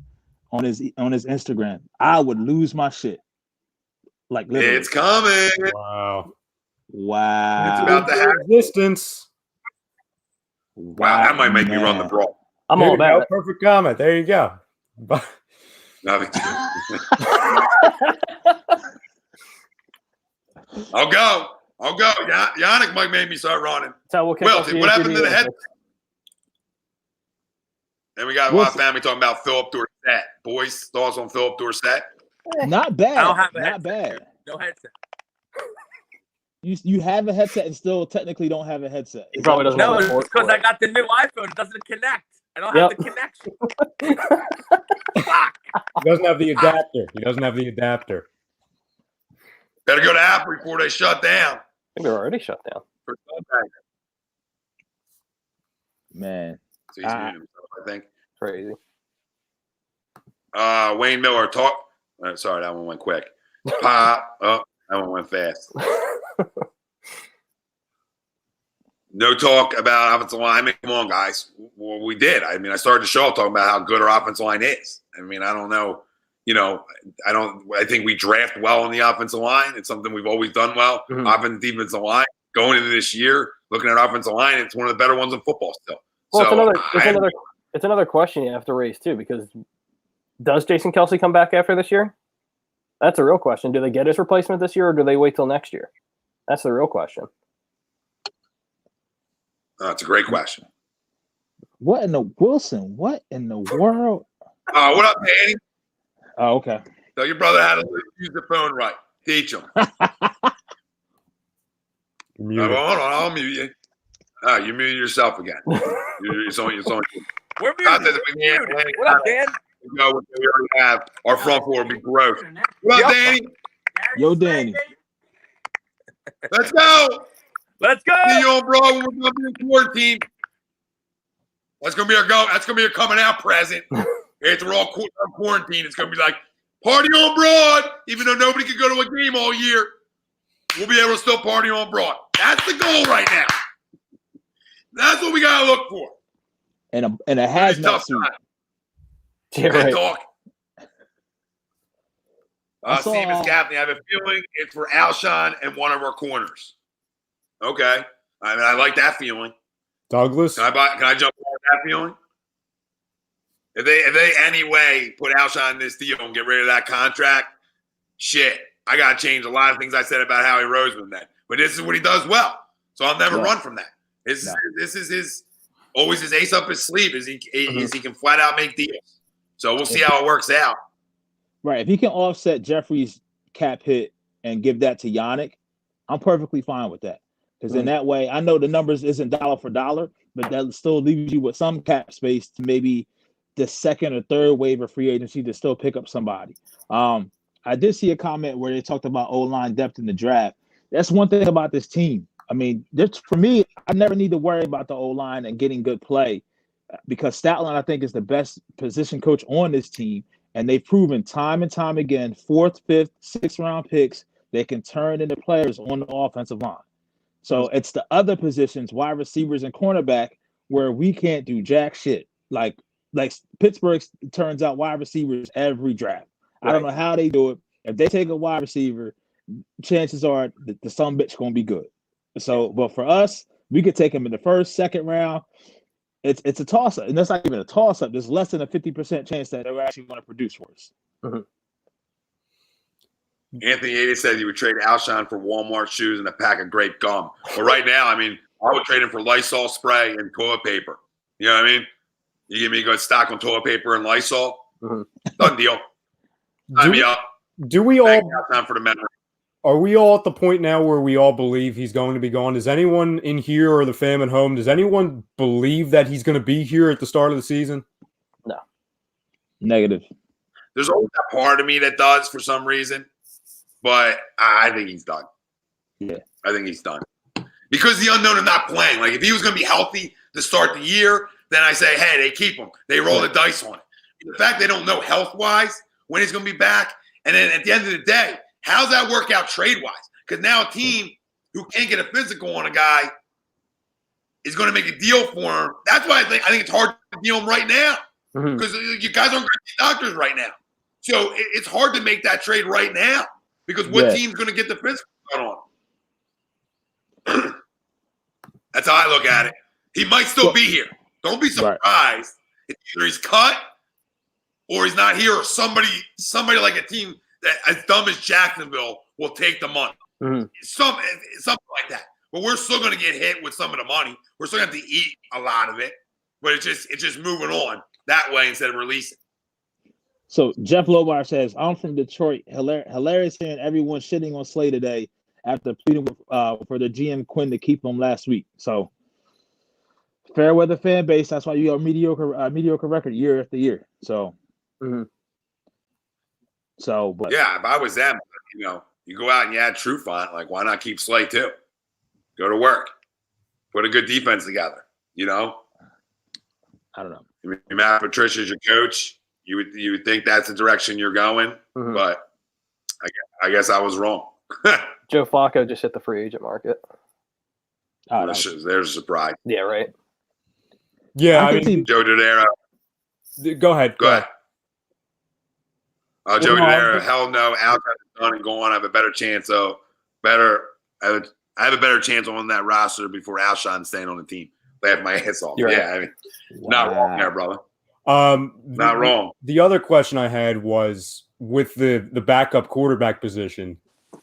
on his Instagram. I would lose my shit. Like literally. It's coming. Wow. It's about to happen. Distance. Wow, that might make me run the brawl. I'm all about it. Perfect comment. There you go. Nothing. I'll go. Yannick might make me start running. What happened to the head? And we got a lot of family talking about Philip Dorsett. Boys, thoughts on Philip Dorsett? Not bad. I don't have Not bad. No headset. You have a headset and still technically don't have a headset. He probably doesn't. No, it's because I got the new iPhone. It doesn't connect. I don't have the connection. Fuck. He doesn't have the adapter. Better go to Apple before they shut down. I think they're already shut down. Man. So he's muted himself, I think. Crazy. Wayne Miller talk. Sorry, that one went quick. Pop. Oh, that one went fast. No talk about offensive line. I mean, come on, guys. Well, we did. I mean, I started the show talking about how good our offensive line is. I mean, I don't know. I think we draft well on the offensive line. It's something we've always done well. Mm-hmm. Offensive, defensive line. Going into this year, looking at offensive line, it's one of the better ones in football still. Well, so it's another question you have to raise too, because does Jason Kelce come back after this year? That's a real question. Do they get his replacement this year, or do they wait till next year? That's the real question. That's a great question. What in the Wilson? What in the world? What up, Danny? Oh, okay. Tell your brother how to use the phone right. Teach him. Hold on, I'll mute you. You muted yourself again. It's only We're muted. What up, Dan? We already have our front four will be gross. What up, Danny? Yo, Danny. Let's go. Let's go. See you on, bro. We're gonna be in quarantine. That's gonna be our go. That's gonna be our coming out present. After we're all quarantined, it's gonna be like party on Broad. Even though nobody could go to a game all year, we'll be able to still party on Broad. That's the goal right now. That's what we gotta look for. And a hazmat suit. Yeah, right. Talk. Stevens Gaffney, I have a feeling it's for Alshon and one of our corners. Okay. I mean, I like that feeling. Douglas? Can I jump on that feeling? If they anyway put Alshon in this deal and get rid of that contract, shit, I got to change a lot of things I said about Howie Roseman then. But this is what he does well. So I'll never run from that. This is always his ace up his sleeve is he can flat out make deals. So we'll see how it works out. Right. If he can offset Jeffrey's cap hit and give that to Yannick, I'm perfectly fine with that. Because in that way, I know the numbers isn't dollar for dollar, but that still leaves you with some cap space to maybe the second or third wave of free agency to still pick up somebody. I did see a comment where they talked about O-line depth in the draft. That's one thing about this team. I mean, for me, I never need to worry about the O-line and getting good play because Statline, I think, is the best position coach on this team. And they've proven time and time again, 4th, 5th, 6th round picks, they can turn into players on the offensive line. So it's the other positions, wide receivers and cornerback, where we can't do jack shit. Like Pittsburgh turns out wide receivers every draft. Right. I don't know how they do it. If they take a wide receiver, chances are the son bitch gonna be good. So, but for us, we could take him in the 1st, 2nd round. It's a toss-up, and that's not even a toss-up. There's less than a 50% chance that they're actually going to produce for us. Mm-hmm. Anthony Ada said he would trade Alshon for Walmart shoes and a pack of grape gum. But right now, I mean, I would trade him for Lysol spray and toilet paper. You know what I mean? You give me a good stock on toilet paper and Lysol, done deal. Sign me up. Do we all Alshon for the memory? Are we all at the point now where we all believe he's going to be gone? Does anyone in here or the fam at home, does anyone believe that he's going to be here at the start of the season? No. Negative. There's always that part of me that does for some reason, but I think he's done. Yeah. I think he's done. Because the unknown of not playing. Like, if he was going to be healthy to start the year, then I say, hey, they keep him. They roll the dice on it. The fact they don't know health-wise when he's going to be back, and then at the end of the day, how's that work out trade-wise? Because now a team who can't get a physical on a guy is going to make a deal for him. That's why I think it's hard to deal him right now because you guys aren't great doctors right now. So it's hard to make that trade right now because what team's going to get the physical on him? That's how I look at it. He might still be here. Don't be surprised. It's either he's cut or he's not here or somebody like a team that as dumb as Jacksonville will take the money. Something like that. But we're still going to get hit with some of the money. We're still going to have to eat a lot of it. But it's just moving on that way instead of releasing. So Jeff Lobar says, I'm from Detroit. Hilarious hearing everyone shitting on Slay today after pleading for the GM Quinn to keep him last week. So fair weather fan base. That's why you have mediocre record year after year. So. So, but yeah, if I was them, you go out and you add truth on it. Like, why not keep Slay too? Go to work, put a good defense together. I don't know. I mean, Matt Patricia's your coach. You would think that's the direction you're going, but I guess I was wrong. Joe Flacco just hit the free agent market. There's a surprise. Yeah, right. Yeah, I can see mean, Joe Dodaro. go ahead. Go ahead. Joe No, Dodaro. Hell no. Outside is done and gone. I have a better chance. I have a better chance on that roster before Alshon's staying on the team. Laugh my ass off. You're Yeah, I mean, not wrong there, brother. Not wrong. The other question I had was with the backup quarterback position.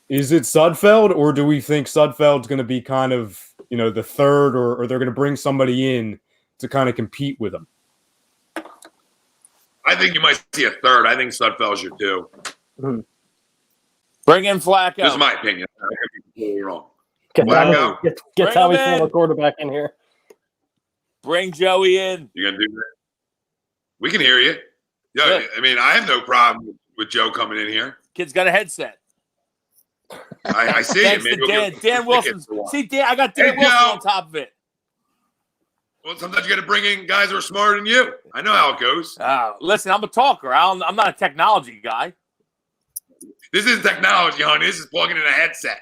Is it Sudfeld, or do we think Sudfeld's going to be kind of, the third, or they're going to bring somebody in to kind of compete with him? I think you might see a third. I think Sudfeld's your two. Mm-hmm. Bring in Flacco. This is my opinion. I could be completely wrong. Get Flacco. Tommy from a quarterback in here. Bring Joey in. You gonna do that? We can hear you. Yeah, Good. I mean, I have no problem with Joe coming in here. Kid's got a headset. I see it. Thanks Maybe to Dan. Dan Wilson. See, Dan, I got Dan Hey, Wilson Joe. on top of it. Well, sometimes you got to bring in guys who are smarter than you. I know how it goes. Listen, I'm a talker. I'm not a technology guy. This isn't technology, honey. This is plugging in a headset.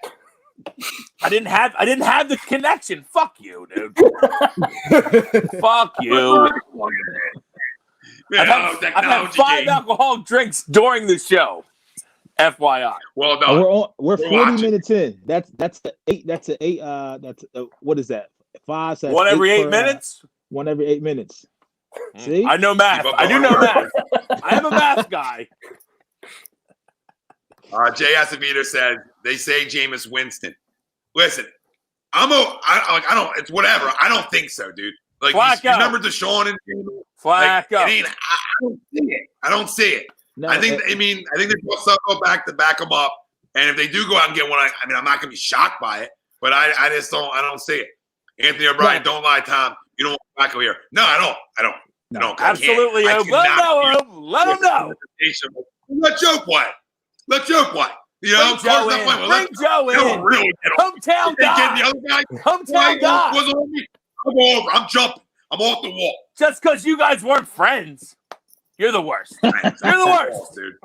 I didn't have the connection. Fuck you, dude. Fuck you. I've had 5 alcoholic drinks during the show. FYI. Well done. We're 40 watching. minutes in. That's the 8. That's a 8. What is that? 5. So that's One every 8 per, minutes. One every 8 minutes. See, I know math. Keep up I the do know hard math. I am a math guy. Jay Acevedo said they say Jameis Winston. Listen, I don't. It's whatever. I don't think so, dude. Like you remember Deshaun and Flacco. I don't see it. I don't see it. no, I think they put stuff back to back them up. And if they do go out and get one, I mean, I'm not gonna be shocked by it, but I just don't. I don't see it. Anthony O'Brien, don't lie, Tom. You don't want Flacco here. No, I don't. No, absolutely. Let him know. Let Joe play. Let Joe play. You know, Bring Joe in. Bring Joe in. Really Hometown guy. the other guy. Hometown guy. Was on me. I'm over. I'm jumping. I'm off the wall. Just because you guys weren't friends, you're the worst. You're the worst, dude.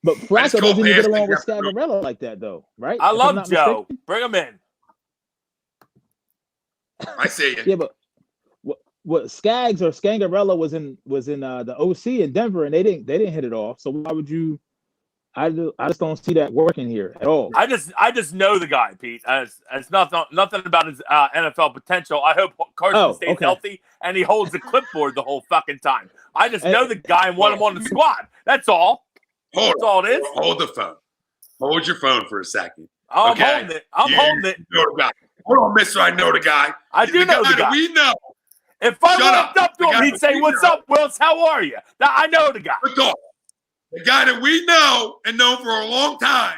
But Flacco doesn't even get along with past Scagarello like that, though, right? I If I'm love not Joe. mistaken. Bring him in. I see you. Yeah, but what Skaggs or Scangarello was in the OC in Denver, and they didn't hit it off. So why would you? I just don't see that working here at all. I just know the guy, Pete. It's nothing about his NFL potential. I hope Carson stays healthy and he holds the clipboard the whole fucking time. I just know the guy and want him on the squad. That's all. That's all it is. Hold the phone. Hold your phone for a second. I'm holding it. I'm holding it. Know the guy. Hold on, mister. I know the guy. I do know the guy. We know. If I Shut walked up to him, he'd say, "What's up, Wills? How are you?" Now, I know the guy. Good talk. The guy that we know and known for a long time,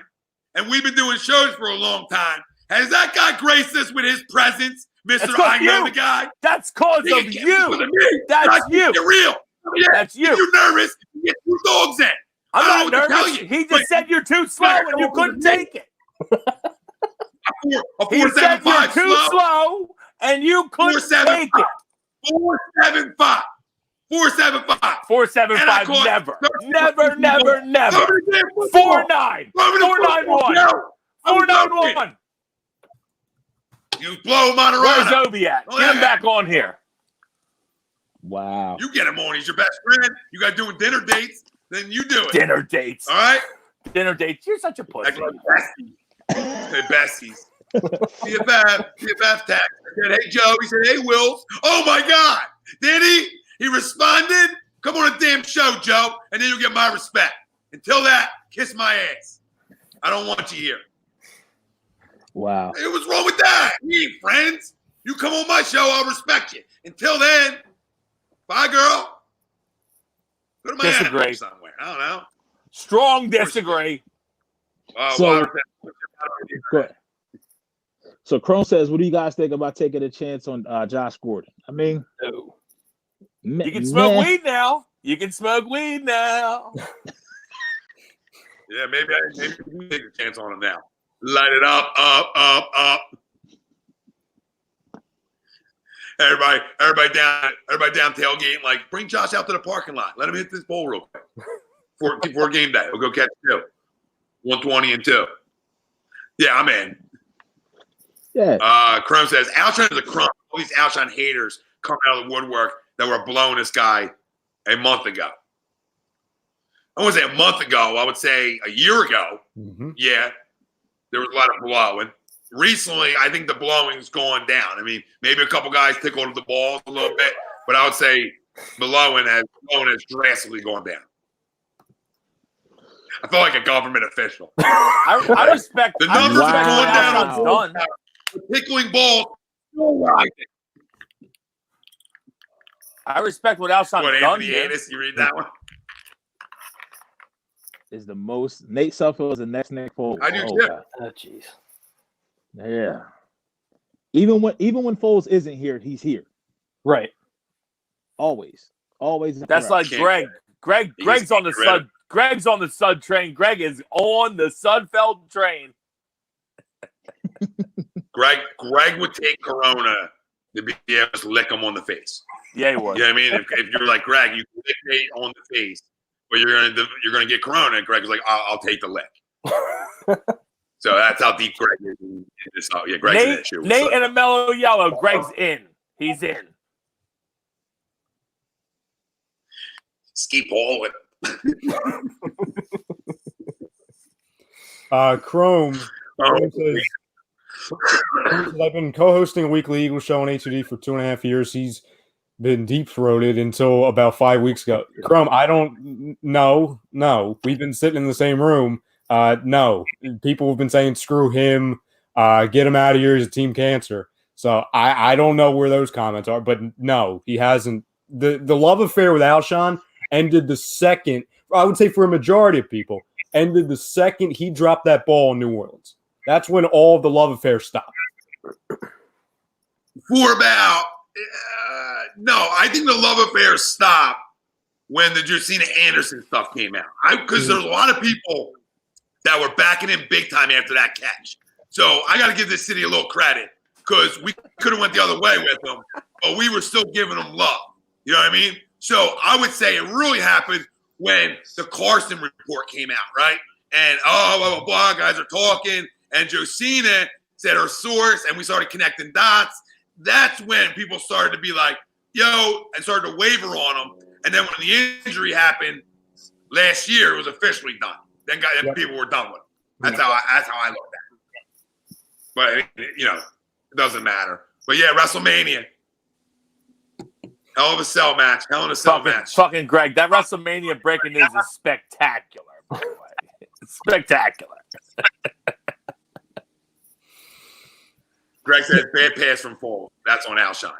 and we've been doing shows for a long time. Has that guy graced us with his presence, Mister? I know the guy. That's cause of you. That's you. You're real. That's you. You're nervous. You get 2 dogs in. I'm not nervous. He just said you're too slow and you couldn't take it. He said you're too slow and you couldn't take it. 475. 475. 475. Never. 49. 491. 491. You blow Monterey. Where's Obi at? Get him back on here. Wow. You get him on. He's your best friend. You guys doing dinner dates, then you do it. Dinner dates. All right? Dinner dates. You're such a pussy. Hey, besties. BFF text. I said, hey, Joe. He said, hey, Wills. Oh, my God. Did he? He responded. Come on a damn show, Joe, and then you'll get my respect. Until that, kiss my ass. I don't want you here. Wow. Hey, what's wrong with that? We ain't friends. You come on my show, I'll respect you. Until then, bye, girl. Go to my Disagree. somewhere. I don't know. Strong disagree. Go ahead. So Crone says, what do you guys think about taking a chance on Josh Gordon? I mean, you can smoke weed now. You can smoke weed now. Yeah, maybe we take a chance on him now. Light it up. Everybody down tailgating. Like, bring Josh out to the parking lot. Let him hit this bowl real quick before game day. We'll go catch 2. 120 and 2. Yeah, I'm in. Yeah. Chrome says Alshon is a crumb. All these Alshon haters come out of the woodwork that were blowing this guy a month ago. I wouldn't say a month ago. I would say a year ago. Mm-hmm. Yeah, there was a lot of blowing. Recently, I think the blowing's gone down. I mean, maybe a couple guys tickled the balls a little bit, but I would say blowing has drastically gone down. I feel like a government official. I respect the numbers are going down on done. the tickling balls. Still rising. I respect what Alshon's done. Anthony Anis, you read that one? Is the most Nate Sudfeld is the next Nick Foles. I do too. Oh, jeez. Yeah. Even when Foles isn't here, he's here. Right. Always. That's like Greg. Greg's on the Sud. Greg's on the Sud train. Greg is on the Sudfeld train. Greg would take Corona to be able to lick him on the face. Yeah, he would. You know what I mean? If you're like Greg, you can lick Nate on the face, but you're gonna get Corona. And Greg's like, I'll take the lick. So that's how deep Greg is. Yeah, Greg's in that shoe. Nate and a mellow yellow. Greg's in. He's in. Ski Paul with. Chrome Oh, says, I've been co-hosting a weekly Eagles show on HUD for 2.5 years. He's been deep-throated until about 5 weeks ago. Chrome, I don't know. No, we've been sitting in the same room. No, people have been saying screw him, get him out of here. He's a team cancer. So I don't know where those comments are, but no, he hasn't. The love affair with Alshon ended the second. I would say for a majority of people, ended the second he dropped that ball in New Orleans. That's when all of the love affair stopped. For about no, I think the love affair stopped when the Josina Anderson stuff came out. Because there's a lot of people that were backing him big time after that catch. So I got to give this city a little credit because we could have went the other way with them, but we were still giving them love. You know what I mean? So I would say it really happened when the Carson report came out, right? And blah, blah, blah, guys are talking, and Josina said her source, and we started connecting dots. That's when people started to be like, yo, and started to waver on him. And then when the injury happened last year, it was officially done. Then people were done with it. That's how I look at it. But it doesn't matter. But yeah, WrestleMania. Hell of a cell match. Hell of a cell match. Fucking Greg, that WrestleMania breaking news is spectacular, by the way. It's spectacular. Greg says bad pass from Foles. That's on Alshon.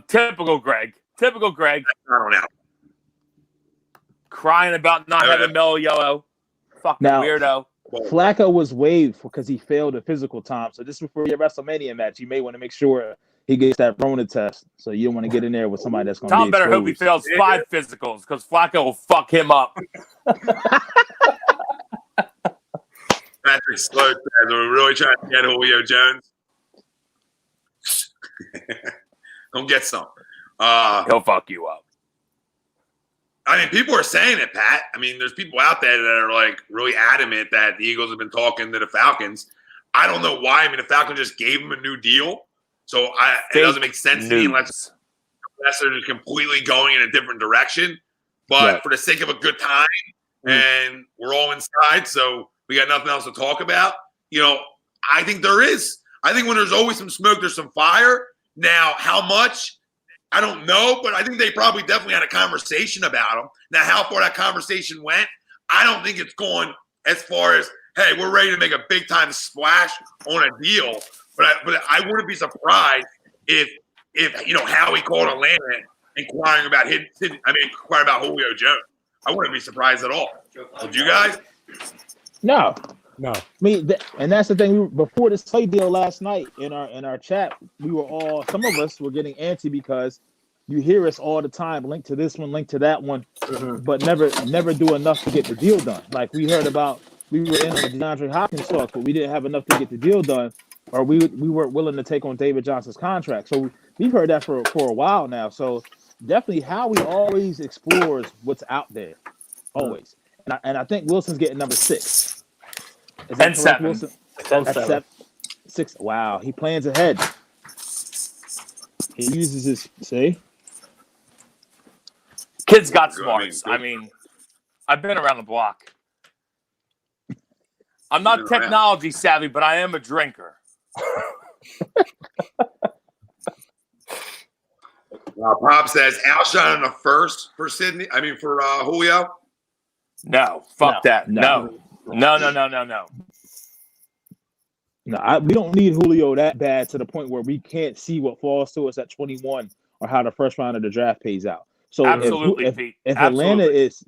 Typical Greg. Typical Greg. That's not on Alshon. Crying about not having mellow yellow. Fucking Now, weirdo. Flacco was waived because he failed a physical time. So this is for your WrestleMania match. You may want to make sure he gets that Rona test. So you don't want to get in there with somebody that's going to be Tom better hope he fails 5 physicals because Flacco will fuck him up. Patrick Sloat says, are we really trying to get Julio Jones? Don't get some. He'll fuck you up. I mean, people are saying it, Pat. I mean, there's people out there that are like really adamant that the Eagles have been talking to the Falcons. I don't know why. I mean, the Falcons just gave him a new deal. So it doesn't make sense to me unless they're just completely going in a different direction. But for the sake of a good time, and we're all inside, so we got nothing else to talk about. I think there is. I think when there's always some smoke, there's some fire. Now, how much? I don't know, but I think they probably definitely had a conversation about him. Now, how far that conversation went, I don't think it's gone as far as, hey, we're ready to make a big-time splash on a deal. But I wouldn't be surprised if Howie called Atlanta inquiring about Julio Jones. I wouldn't be surprised at all. Would you guys? No. No. I mean, and that's the thing. Before this Slay deal last night in our chat, we were all, some of us were getting antsy because you hear us all the time, link to this one, link to that one, but never do enough to get the deal done. Like we heard about, we were in on the DeAndre Hopkins talk, but we didn't have enough to get the deal done, or we weren't willing to take on David Johnson's contract. So we've heard that for a while now. So definitely Howie always explores what's out there, always. And I think Wilson's getting number 6. Is that correct, Wilson? 10-7. 6. Wow, he plans ahead. He uses his Kid's got smarts. I mean, I've been around the block. I'm not technology savvy, but I am a drinker. Pop says Alshon in the first for Sydney. I mean for Julio. No, fuck that. No. we don't need Julio that bad to the point where we can't see what falls to us at 21 or how the first round of the draft pays out. So absolutely, if Pete. Atlanta is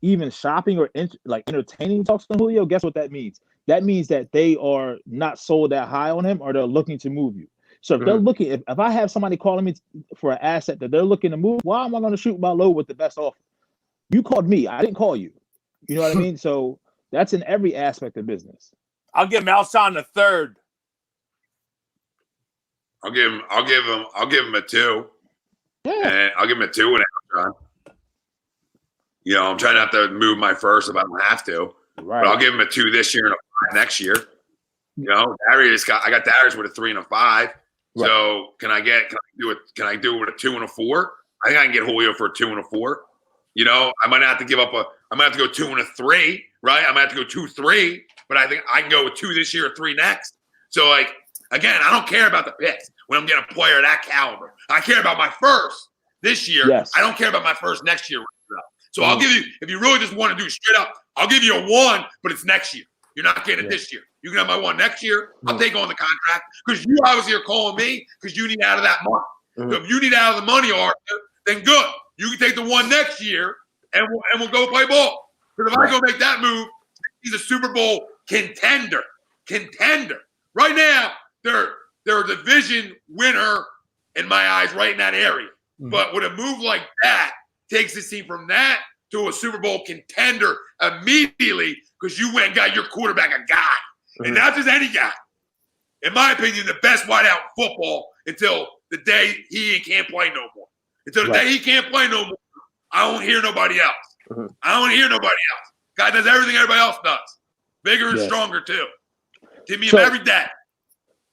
even shopping or entertaining talks on Julio, guess what that means? That means that they are not sold that high on him, or they're looking to move you. So if they're looking, if I have somebody calling me for an asset that they're looking to move, why am I going to shoot my low with the best offer? You called me. I didn't call you. You know what I mean? So that's in every aspect of business. I'll give Alshon the third. I'll give him a 2. Yeah. And I'll give him a 2 and Alshon. You know, I'm trying not to move my first if I don't have to. Right. But I'll give him a 2 this year and a 5 next year. You know, I got Darius with a 3 and a 5. Right. So can I do it with a 2 and a 4? I think I can get Julio for a 2 and a 4. You know, I might have to go 2 and a 3, right? I might have to go 2-3, but I think I can go with 2 this year or 3 next. So again, I don't care about the picks when I'm getting a player of that caliber. I care about my first this year. Yes. I don't care about my first next year. So I'll give you, if you really just want to do straight up, I'll give you a 1, but it's next year. You're not getting it this year. You can have my 1 next year. I'll take on the contract because you obviously are calling me because you need out of that money. So if you need out of the money, Arthur, then good. You can take the 1 next year and we'll go play ball. Because if I go make that move, he's a Super Bowl contender. Right now, they're a division winner in my eyes right in that area. But with a move like that, takes this team from that to a Super Bowl contender immediately because you went and got your quarterback a guy. And not just any guy. In my opinion, the best wideout in football until the day he can't play no more. Until the day he can't play no more, I don't hear nobody else. Guy does everything everybody else does. Bigger and stronger, too. Give me him every day.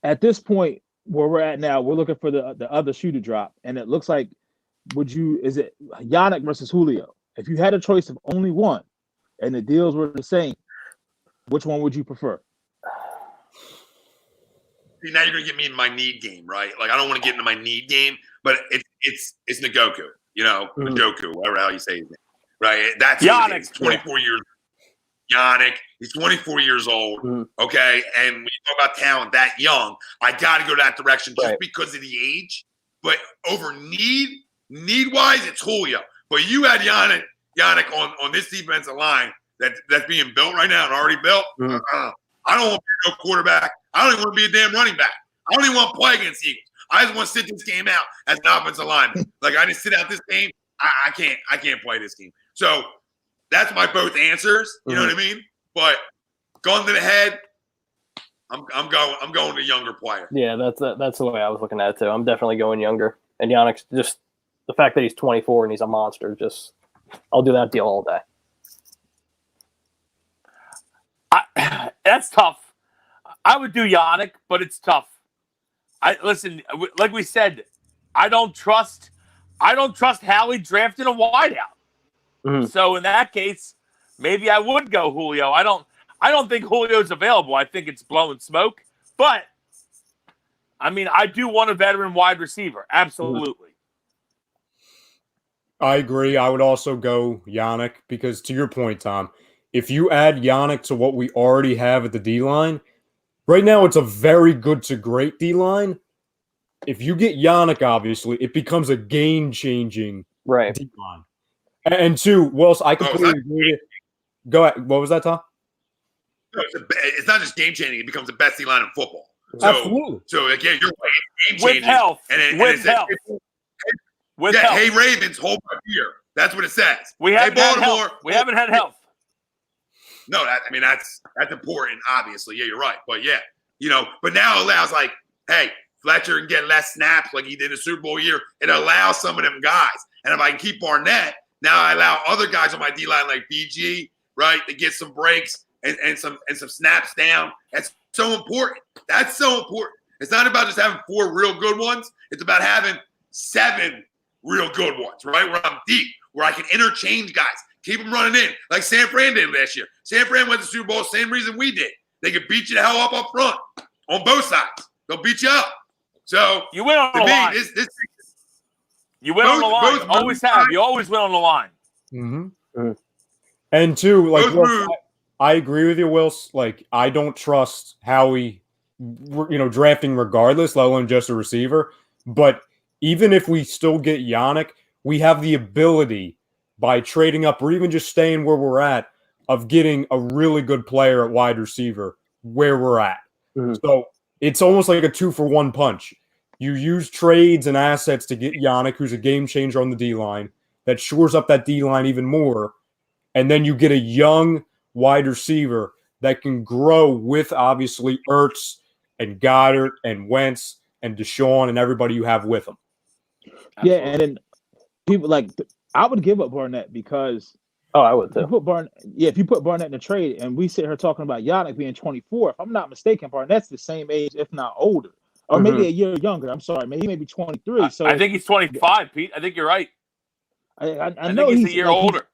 At this point, where we're at now, we're looking for the other shoe to drop. And it looks like, is it Yannick versus Julio? If you had a choice of only one and the deals were the same, which one would you prefer? See, now you're going to get me in my need game, right? Like, I don't want to get into my need game, but it's Njoku, you know, Njoku, whatever the hell you say his name, right? That's Yannick. He's 24 years Yannick, he's 24 years old, okay? And when you talk about talent that young, I got to go that direction just because of the age. But over need-wise, it's Julio. But you had Yannick on this defensive line that's being built right now and already built. I don't want to be no quarterback. I don't even want to be a damn running back. I don't even want to play against the Eagles. I just want to sit this game out as an offensive lineman. Like, I just sit out this game. I can't play this game. So that's my both answers. You know what I mean? But going to the head, I'm going to younger player. Yeah, that's the way I was looking at it too. I'm definitely going younger. And Yannick's just the fact that he's 24 and he's a monster. Just I'll do that deal all day. That's tough. I would do Yannick, but it's tough. Listen, like we said, I don't trust Howie drafting a wideout. So in that case, maybe I would go Julio. I don't think Julio's available. I think it's blowing smoke. But I mean, I do want a veteran wide receiver. Absolutely. I agree. I would also go Yannick because, to your point, Tom, if you add Yannick to what we already have at the D-line, right now it's a very good to great D-line. If you get Yannick, obviously, it becomes a game-changing D-line. And two, Wells, I completely agree with it. Go ahead. What was that, Tom? No, it's not just game-changing. It becomes the best D-line in football. Absolutely. So again, you're right. Game-changing. With health. With health. Hey, Ravens, hold my beer. That's what it says. We haven't had health. We haven't had health. No, that's important, obviously. Yeah, you're right. But yeah, but now it allows hey, Fletcher can get less snaps like he did in the Super Bowl year. It allows some of them guys. And if I can keep Barnett, now I allow other guys on my D line like BG, right, to get some breaks and some snaps down. That's so important. That's so important. It's not about just having 4 real good ones. It's about having 7 real good ones, right? Where I'm deep, where I can interchange guys, keep them running in, like San Fran did last year. San Fran went to the Super Bowl, same reason we did. They could beat you the hell up front on both sides. They'll beat you up. So you win on the line. You win on the line. Always have. You always win on the line. Mm-hmm. And two, like I agree with you, Wills. Like I don't trust Howie, drafting regardless, let alone just a receiver. But even if we still get Yannick, we have the ability by trading up or even just staying where we're at of getting a really good player at wide receiver where we're at. Mm-hmm. So it's almost like a 2-for-1 punch. You use trades and assets to get Yannick, who's a game changer on the D-line, that shores up that D-line even more. And then you get a young wide receiver that can grow with, obviously, Ertz and Goddard and Wentz and Deshaun and everybody you have with them. Absolutely. Yeah, and then people I would give up Barnett because I would too. If you put Barnett in the trade and we sit here talking about Yannick being 24, if I'm not mistaken, Barnett's the same age, if not older. Or maybe a year younger. I'm sorry. Maybe 23. So I think he's 25, Pete. I think you're right. I know think he's a year older.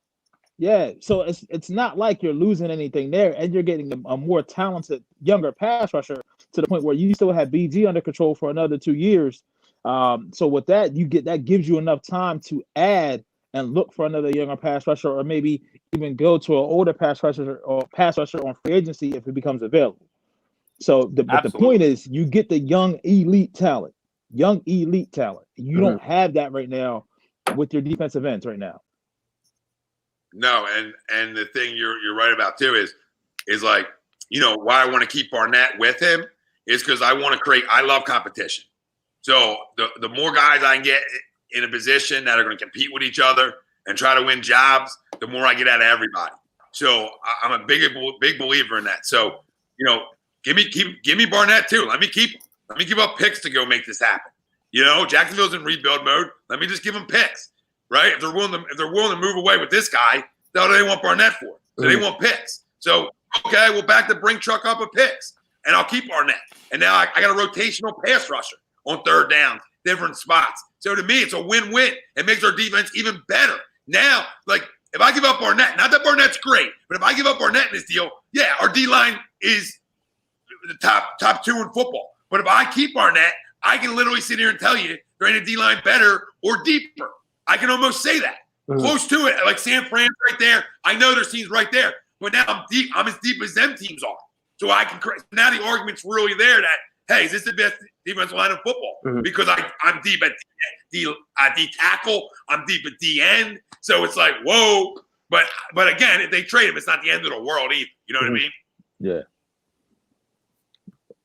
Yeah. So it's not like you're losing anything there, and you're getting a more talented, younger pass rusher to the point where you still have BG under control for another 2 years. So with that, that gives you enough time to add and look for another younger pass rusher, or maybe even go to an older pass rusher on free agency if it becomes available. So but the point is, you get the young elite talent. You don't have that right now with your defensive ends right now. No, and the thing you're right about too is like, why I want to keep Barnett with him is because I want to create. I love competition. So the more guys I can get in a position that are going to compete with each other and try to win jobs, the more I get out of everybody. So I'm a big believer in that. So give me Barnett too. Let me keep him. Let me give up picks to go make this happen. Jacksonville's in rebuild mode. Let me just give them picks, right? If they're willing to move away with this guy, that's what they want Barnett for. So they want picks. So okay, we'll back the brink truck up with picks, and I'll keep Barnett. And now I got a rotational pass rusher on third down, different spots. So to me, it's a win-win. It makes our defense even better. Now, if I give up Barnett, not that Barnett's great, but if I give up Barnett in this deal, yeah, our D-line is the top 2 in football. But if I keep Barnett, I can literally sit here and tell you they're in a D-line better or deeper. I can almost say that. Close to it, like San Fran right there. I know there's teams right there, but now I'm deep. I'm as deep as them teams are. So I can – now the argument's really there that, hey, is this the best defensive line in football? Because I'm deep at D tackle. I'm deep at D end. So it's like, whoa. But again, if they trade him, it's not the end of the world either. You know what I mean? Yeah.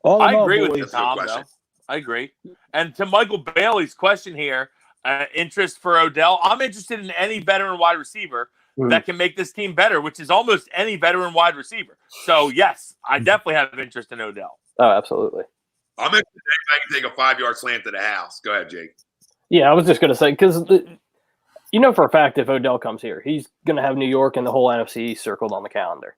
I agree with you, Tom, though. I agree. And to Michael Bailey's question here, interest for Odell, I'm interested in any veteran wide receiver that can make this team better, which is almost any veteran wide receiver. So, yes, I definitely have interest in Odell. Oh, absolutely. I'm interested if I can take a 5-yard slant to the house. Go ahead, Jake. Yeah, I was just going to say, because for a fact if Odell comes here, he's going to have New York and the whole NFC circled on the calendar.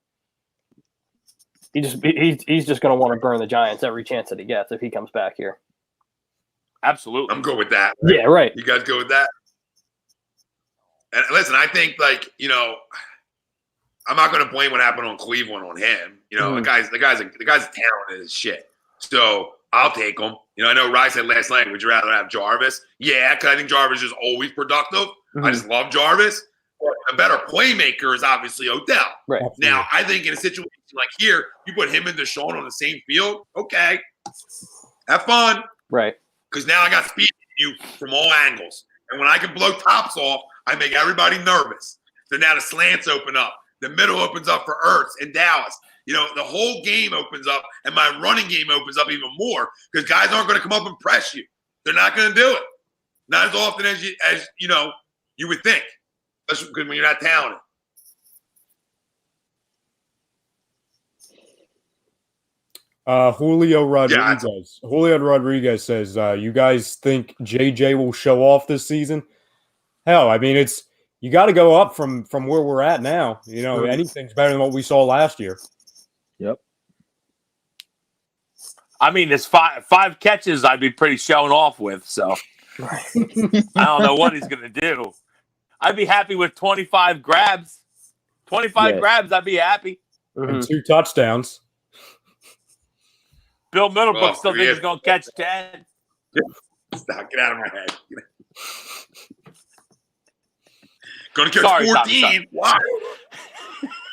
He's just going to want to burn the Giants every chance that he gets if he comes back here. Absolutely. I'm good with that. Yeah, right. You guys go with that? And listen, I think I'm not going to blame what happened on Cleveland on him. The guy's talented as shit. So I'll take him. I know Rye said last night, would you rather have Jarvis? Yeah, because I think Jarvis is always productive. I just love Jarvis. But a better playmaker is obviously Odell. Right. Now, I think in a situation like here, you put him and Deshaun on the same field. Okay. Have fun. Right. Because now I got speed in you from all angles. And when I can blow tops off, I make everybody nervous. So now the slants open up. The middle opens up for Ertz and Dallas. The whole game opens up, and my running game opens up even more because guys aren't going to come up and press you. They're not going to do it. Not as often as you would think, especially when you're not talented. Julio Rodriguez says, you guys think JJ will show off this season? Hell, I mean, you got to go up from where we're at now. Anything's better than what we saw last year. Yep. I mean, there's five catches I'd be pretty shown off with, so I don't know what he's going to do. I'd be happy with 25 grabs. 25 grabs, I'd be happy. And 2 touchdowns. Bill Middlebrook still thinks he's going to catch 10. Stop, get out of my head. Going to catch 14. Wow.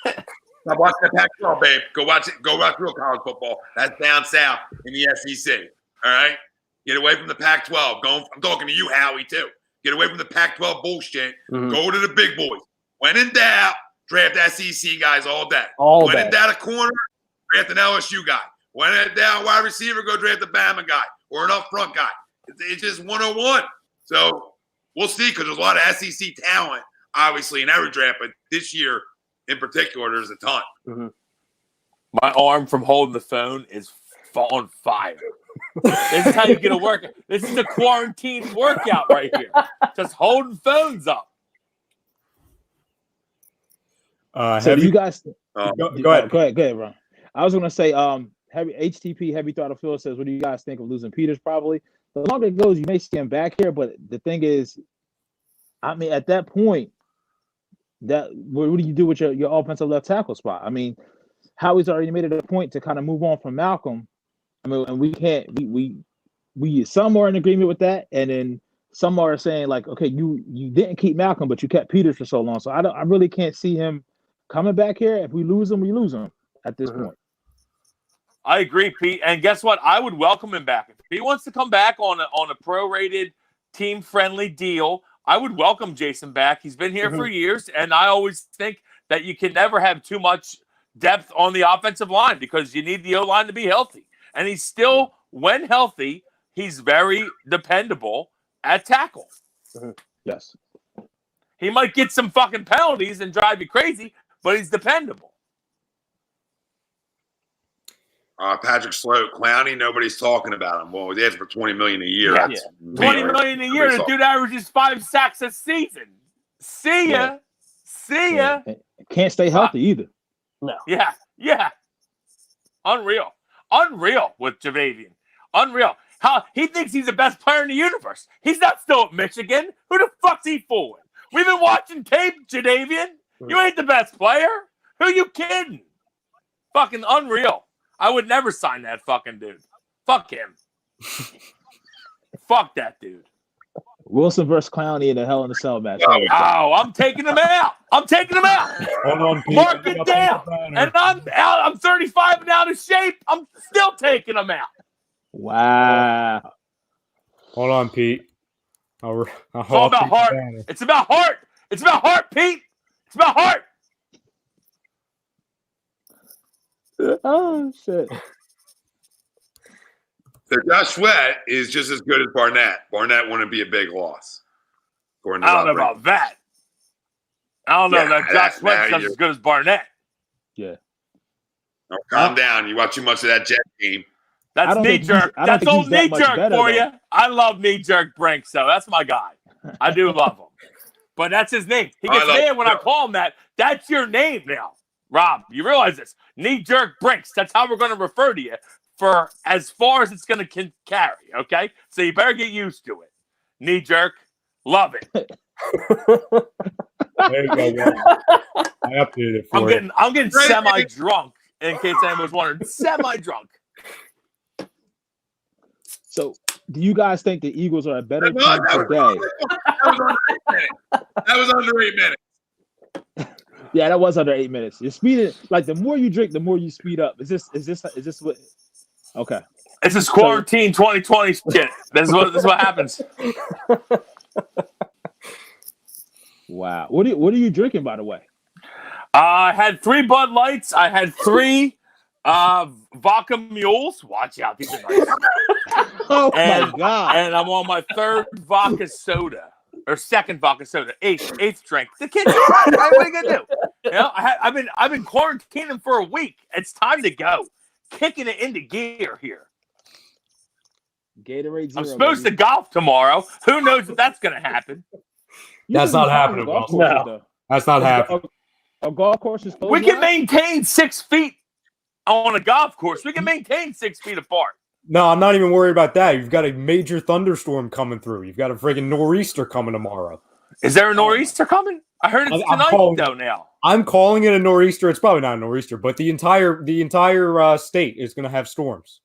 Stop watching the Pac-12, babe. Go watch it. Go watch real college football. That's down south in the SEC. All right? Get away from the Pac-12. I'm talking to you, Howie, too. Get away from the Pac-12 bullshit. Mm-hmm. Go to the big boys. When in doubt, draft SEC guys all day. When in doubt a corner, draft an LSU guy. When in doubt wide receiver, go draft a Bama guy or an up front guy. It's just 101. So we'll see, because there's a lot of SEC talent, obviously, in every draft. But this year, in particular, there's a ton. Mm-hmm. My arm from holding the phone is on fire. This is how you get a workout. This is a quarantine workout right here. Just holding phones up. So do you guys go ahead. Go ahead, bro. I was gonna say, heavy throttle Phil says, what do you guys think of losing Peters? Probably the longer it goes, you may see him back here, but the thing is, I mean, at that point, what do you do with your offensive left tackle spot? I mean, Howie's already made it a point to kind of move on from Malcolm. I mean, and we can't. We some are in agreement with that, and then some are saying like, okay, you didn't keep Malcolm, but you kept Peters for so long. So I really can't see him coming back here. If we lose him, we lose him at this point. I agree, Pete. And guess what? I would welcome him back. If he wants to come back on a prorated, team-friendly deal, I would welcome Jason back. He's been here for years, and I always think that you can never have too much depth on the offensive line because you need the O-line to be healthy. And he's still, when healthy, he's very dependable at tackle. Yes. He might get some fucking penalties and drive you crazy, but he's dependable. Patrick Sloat, Clowney, nobody's talking about him. Well, he's asking for $20 million a year. Yeah. $20 million a year. The dude averages 5 sacks a season. See ya. See ya. Can't stay healthy either. No. Yeah. Unreal with Javavian. Unreal. How he thinks he's the best player in the universe. He's not still at Michigan. Who the fuck's he fooling? We've been watching tape, Jadavian. You ain't the best player. Who you kidding? Fucking unreal. I would never sign that fucking dude. Fuck him. Fuck that dude. Wilson versus Clowney in the Hell in a Cell match. Oh, I'm taking him out. Hold on, Pete. Mark it down. And I'm 35 and out of shape. I'm still taking him out. Wow. Hold on, Pete. It's all about heart. It's about heart. It's about heart, Pete. It's about heart. Oh, shit. So Josh Sweat is just as good as Barnett. Barnett wouldn't be a big loss. I don't know about that. I don't know that Josh Sweat's just as good as Barnett. Yeah. Oh, calm down. You watch too much of that Jet game. That's knee jerk. That's old knee jerk for you. I love knee jerk Brinks, so that's my guy. I do love him. But that's his name. He gets mad when I call him that. That's your name now. Rob, you realize this. Knee jerk Brinks. That's how we're going to refer to you for as far as it's going to carry, okay? So you better get used to it. Knee jerk. Love it. There you go, I updated it for you. I'm getting semi-drunk, in case anyone was wondering. Semi-drunk. So, do you guys think the Eagles are a better team today? That was under 8 minutes. Yeah, that was under 8 minutes. You're speeding, like the more you drink, the more you speed up. Is this what? Okay. It's this quarantine 2020 shit. This is what happens. Wow. What are you drinking, by the way? I had 3 Bud Lights. I had 3 vodka mules. Watch out, these are nice. Oh my god! And I'm on my 3rd vodka soda or 2nd vodka soda, 8th drink. The kids, what are you gonna do? You know, I've been quarantining for a week. It's time to go, kicking it into gear here. Gatorade Zero. I'm supposed to golf tomorrow. Who knows if that's gonna happen? That's not happening. No, that's not happening. A golf course is. We can maintain 6 feet on a golf course. We can maintain 6 feet apart. No, I'm not even worried about that. You've got a major thunderstorm coming through. You've got a friggin' nor'easter coming tomorrow. Is there a nor'easter coming? I heard it's tonight though. Now I'm calling it a nor'easter. It's probably not a nor'easter, but the entire state is going to have storms.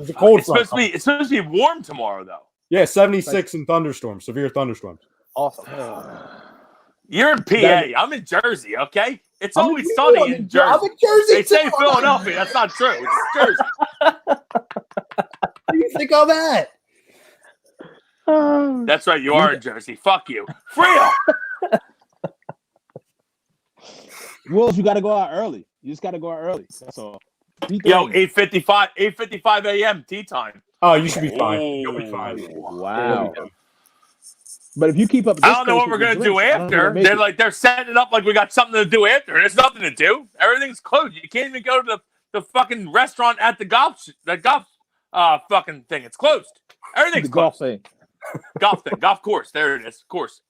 It's supposed to be warm tomorrow though. Yeah, 76 in thunderstorms, severe thunderstorms. Awesome. You're in PA. I'm in Jersey. Okay, it's always sunny in Jersey. I'm in Jersey. They say Philadelphia. That's not true. It's Jersey. What do you think of that? That's right. You are in Jersey. Fuck you. Frio. Wolves, you got to go out early. You just got to go out early. That's all. Yo, 8:55 a.m. tea time. Oh, you should be fine. You'll be fine. Wow. But if you keep up, I don't know what we're gonna do after. They're setting it up like we got something to do after. There's nothing to do. Everything's closed. You can't even go to the fucking restaurant at the golf fucking thing. It's closed. Everything's golf closed. Golf course. There it is. Course.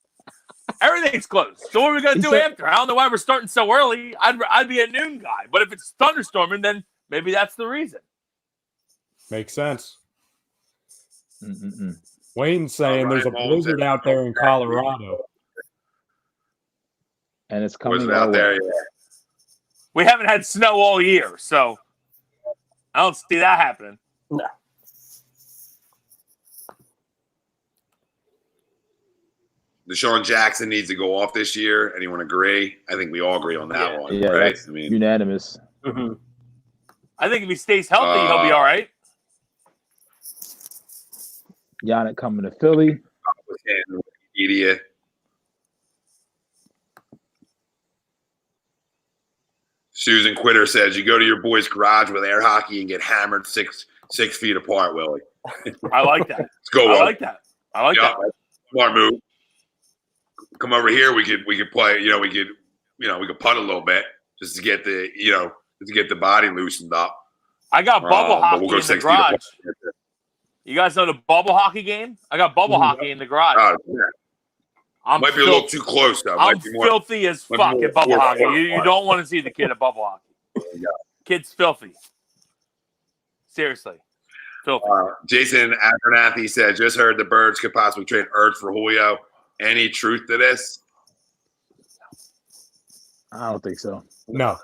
Everything's closed. So what are we gonna do after? I don't know why we're starting so early. I'd be a noon guy. But if it's thunderstorming, then maybe that's the reason. Makes sense. Mm-mm-mm. Wayne's saying there's a blizzard out there in Colorado. And it's coming out there. Yeah. We haven't had snow all year, so I don't see that happening. No. Deshaun Jackson needs to go off this year. Anyone agree? I think we all agree on that one. Yeah, right? I mean, unanimous. Mm-hmm. I think if he stays healthy, he'll be all right. Yannick coming to Philly. Media. Susan Quitter says you go to your boy's garage with air hockey and get hammered 6 feet apart, Willie. I like that. Let's go. I like that. That. Smart move. Come over here. We could play. We could putt a little bit just to get the body loosened up. I got bubble hockey we'll in the garage. You guys know the bubble hockey game? I got bubble hockey in the garage. Yeah. Might be a little too close, though. I'm filthy as fuck at bubble hockey. You don't want to see the kid at bubble hockey. Kid's filthy. Seriously. Filthy. Jason Abernathy said, just heard the Birds could possibly trade Ertz for Julio. Any truth to this? I don't think so. No.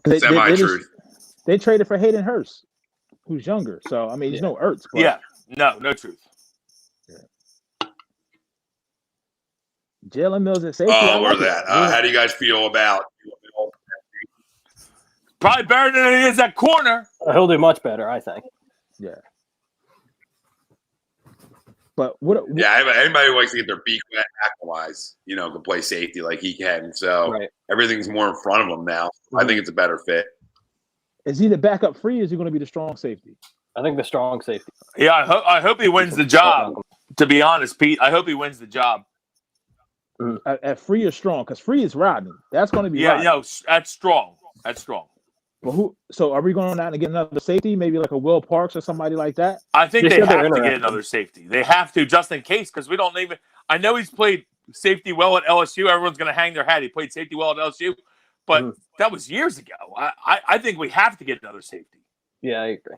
Semi-truth. They traded for Hayden Hurst, who's younger. So, I mean, there's no Ertz. But... Yeah. No truth. Jalen Mills at safety. Or that. How do you guys feel about? Probably better than he is at corner. He'll do much better, I think. Yeah. But what? Anybody who likes to get their beak wet, act-wise, can play safety like he can. So everything's more in front of him now. Mm-hmm. I think it's a better fit. Is he the backup free? Or is he going to be the strong safety? I think the strong safety. Yeah, I hope he wins the job. To be honest, Pete, I hope he wins the job. At free or strong? Because free is Rodney. That's going to be Rodney. That's strong. But who? So are we going out and get another safety? Maybe like a Will Parks or somebody like that? I think they have to get another safety. They have to, just in case, because we don't even. I know he's played safety well at LSU. Everyone's going to hang their hat. He played safety well at LSU, but that was years ago. I think we have to get another safety. Yeah, I agree.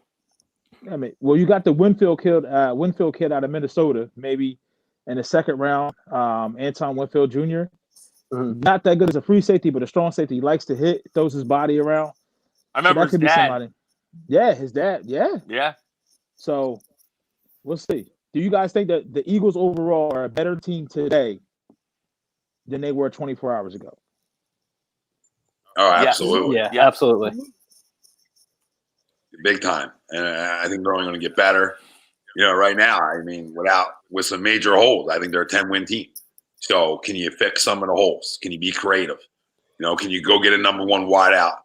I mean, well, you got the Winfield kid out of Minnesota, maybe in the second round. Anton Winfield Jr. Not that good as a free safety, but a strong safety. He likes to hit, throws his body around. I remember his dad. Yeah, his dad. Yeah. Yeah. So we'll see. Do you guys think that the Eagles overall are a better team today than they were 24 hours ago? Oh, absolutely. Yeah, absolutely. Big time. And I think they're only going to get better. Right now, I mean, with some major holes, I think they're a 10-win team. So can you fix some of the holes? Can you be creative? Can you go get a number one wideout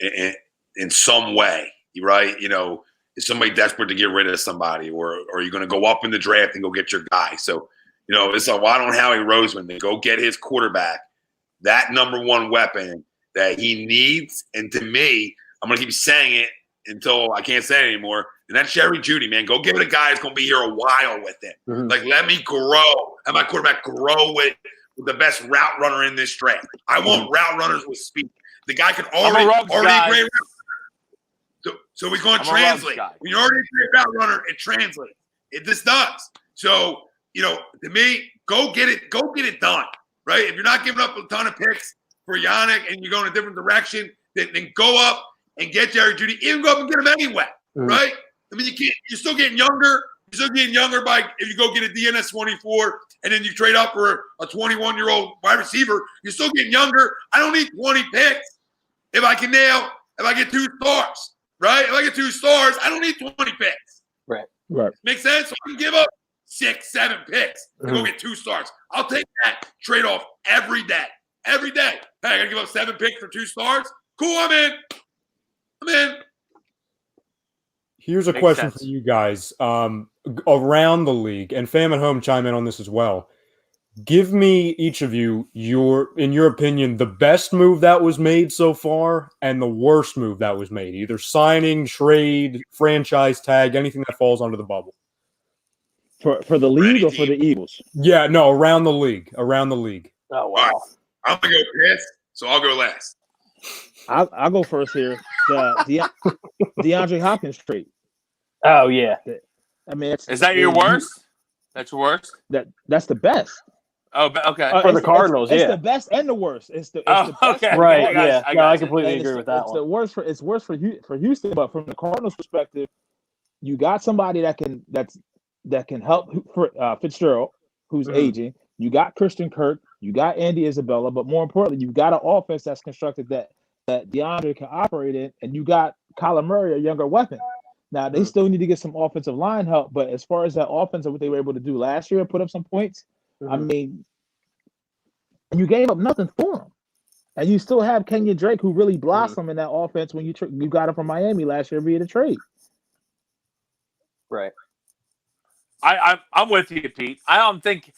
in some way, right? Is somebody desperate to get rid of somebody, or are you going to go up in the draft and go get your guy? So, it's like, why don't Howie Roseman to go get his quarterback, that number one weapon that he needs? And to me, I'm going to keep saying it until I can't say it anymore. And that's Jerry Jeudy, man. Go get a guy that's going to be here a while with him. Mm-hmm. Like, let me grow. Have my quarterback grow with the best route runner in this draft. I want route runners with speed. The guy can already great route. So he's going to I'm a Rubs translate. guy. When you're already a great route runner, it translates. It just does. So, to me, go get it done, right? If you're not giving up a ton of picks for Yannick and you're going a different direction, then go up and get Jerry Jeudy. Even go up and get him anyway, right? I mean, you're still getting younger. You're still getting younger if you go get a DNS 24 and then you trade up for a 21-year-old wide receiver. You're still getting younger. I don't need 20 picks if I get 2 stars, right? If I get 2 stars, I don't need 20 picks. Right. Makes sense? So I can give up 6, 7 picks and go get 2 stars. I'll take that trade-off every day. Every day. Hey, I got to give up 7 picks for 2 stars? Cool, I'm in. Here's a Makes question sense. for you guys. Around the league, and Fam at home, chime in on this as well. Give me, each of you, in your opinion, the best move that was made so far and the worst move that was made. Either signing, trade, franchise tag, anything that falls under the bubble. For the league or for the Eagles? Yeah, no, around the league. Around the league. Oh, wow. All right. I'm going to go piss, so I'll go last. I'll go first here. The DeAndre Hopkins trade. Oh, yeah. I mean, Is that your worst? That's your worst? That's the best. Oh, okay. For the Cardinals, it's yeah. the best and the worst. It's the Oh, best. okay. Right, I got yeah. you. No, I got you. completely And agree with that one. It's worse for Houston, but from the Cardinals' perspective, you got somebody that can help Fitzgerald, who's aging. You got Christian Kirk. You got Andy Isabella, but more importantly, you got an offense that's constructed that DeAndre can operate in, and you got Kyler Murray, a younger weapon. Now they still need to get some offensive line help, but as far as that offense and what they were able to do last year, put up some points. I mean, you gave up nothing for him, and you still have Kenyon Drake, who really blossomed in that offense when you got him from Miami last year via the trade. Right. I'm with you, Pete. I don't think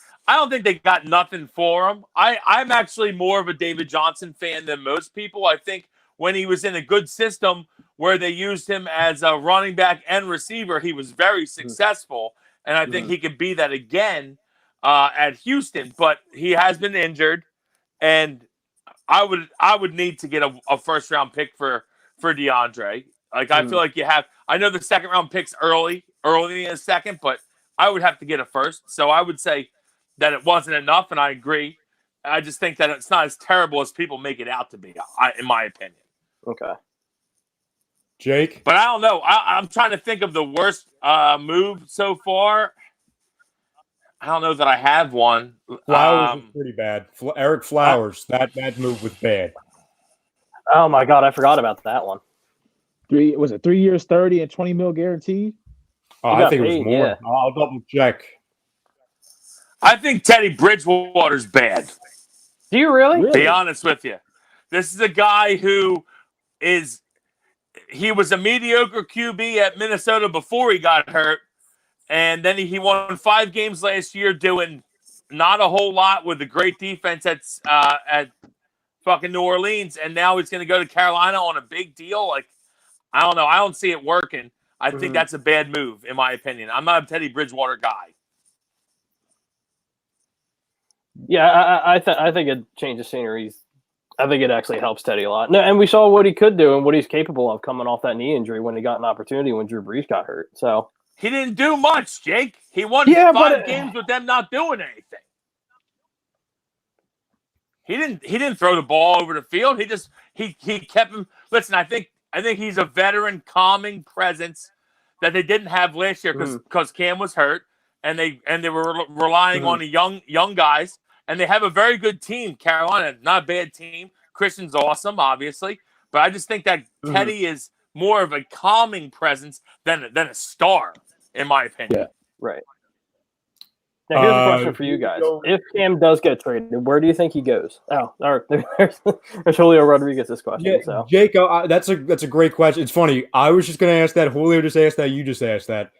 they got nothing for him. I'm actually more of a David Johnson fan than most people. I think when he was in a good system where they used him as a running back and receiver, he was very successful, and I think he could be that again at Houston. But he has been injured, and I would need to get a first round pick for DeAndre. Like I feel like you have. I know the second round pick's early in a second, but I would have to get a first. So I would say that it wasn't enough, and I agree. I just think that it's not as terrible as people make it out to be, in my opinion. Okay. Jake? But I don't know. I'm trying to think of the worst move so far. I don't know that I have one. Flowers was pretty bad. Eric Flowers, that move was bad. Oh, my God. I forgot about that one. 3 years, 30 and 20 mil guaranteed? Oh, I think it was more. Yeah. I'll double check. I think Teddy Bridgewater's bad. Do you really? Be honest with you. This is a guy who he was a mediocre QB at Minnesota before he got hurt. And then he won 5 games last year doing not a whole lot with a great defense at fucking New Orleans. And now he's going to go to Carolina on a big deal. Like, I don't know. I don't see it working. I think that's a bad move, in my opinion. I'm not a Teddy Bridgewater guy. Yeah, I think a change of scenery. I think it actually helps Teddy a lot. No, and we saw what he could do and what he's capable of coming off that knee injury when he got an opportunity when Drew Brees got hurt. So he didn't do much, Jake. He won 5 games with them not doing anything. He didn't throw the ball over the field. He kept him. Listen, I think he's a veteran, calming presence that they didn't have last year because Cam was hurt, and they were relying on the young guys, and they have a very good team. Carolina, not a bad team. Christian's awesome, obviously, but I just think that Teddy is more of a calming presence than a star, in my opinion. Yeah, right. Now, here's a question for you guys. If Cam does get traded, where do you think he goes? Oh, all right. There's Julio Rodriguez's question. Yeah, so. Jake, that's a great question. It's funny. I was just going to ask that. Julio just asked that. You just asked that.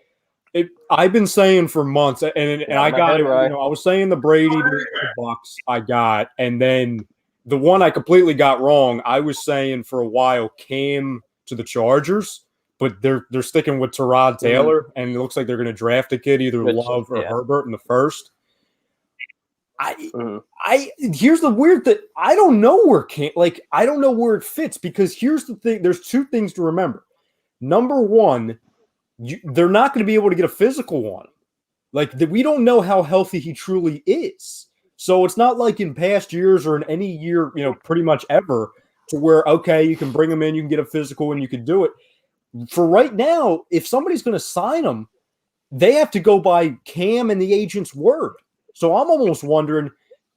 I've been saying for months, and I got it. Right. I was saying the Brady, the Bucks I got, and then the one I completely got wrong. I was saying for a while Cam to the Chargers. But they're sticking with Tyrod Taylor, and it looks like they're going to draft a kid, either Love or Herbert in the first. Here's the weird thing. I don't know where I don't know where it fits, because here's the thing. There's 2 things to remember. number one, they're not going to be able to get a physical on him. Like, we don't know how healthy he truly is. So it's not like in past years or in any year, pretty much ever, to where, okay, you can bring him in, you can get a physical, and you can do it. For right now, if somebody's going to sign him, they have to go by Cam and the agent's word. So I'm almost wondering,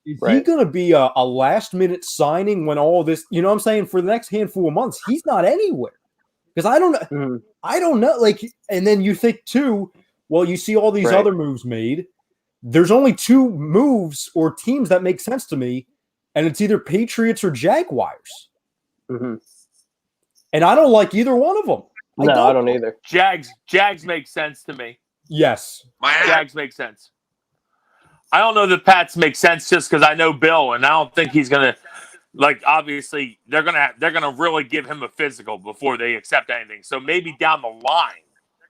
is he going to be a last-minute signing when all this, you know what I'm saying, for the next handful of months? He's not anywhere. Because I don't know. Mm-hmm. I don't know. Like, and then you think, too, well, you see all these other moves made. There's only two moves or teams that make sense to me, and it's either Patriots or Jaguars. Mm-hmm. And I don't like either one of them. I don't either. Jags make sense to me. Yes. Jags make sense. I don't know that Pats make sense just because I know Bill, and I don't think he's gonna obviously they're gonna really give him a physical before they accept anything. So maybe down the line.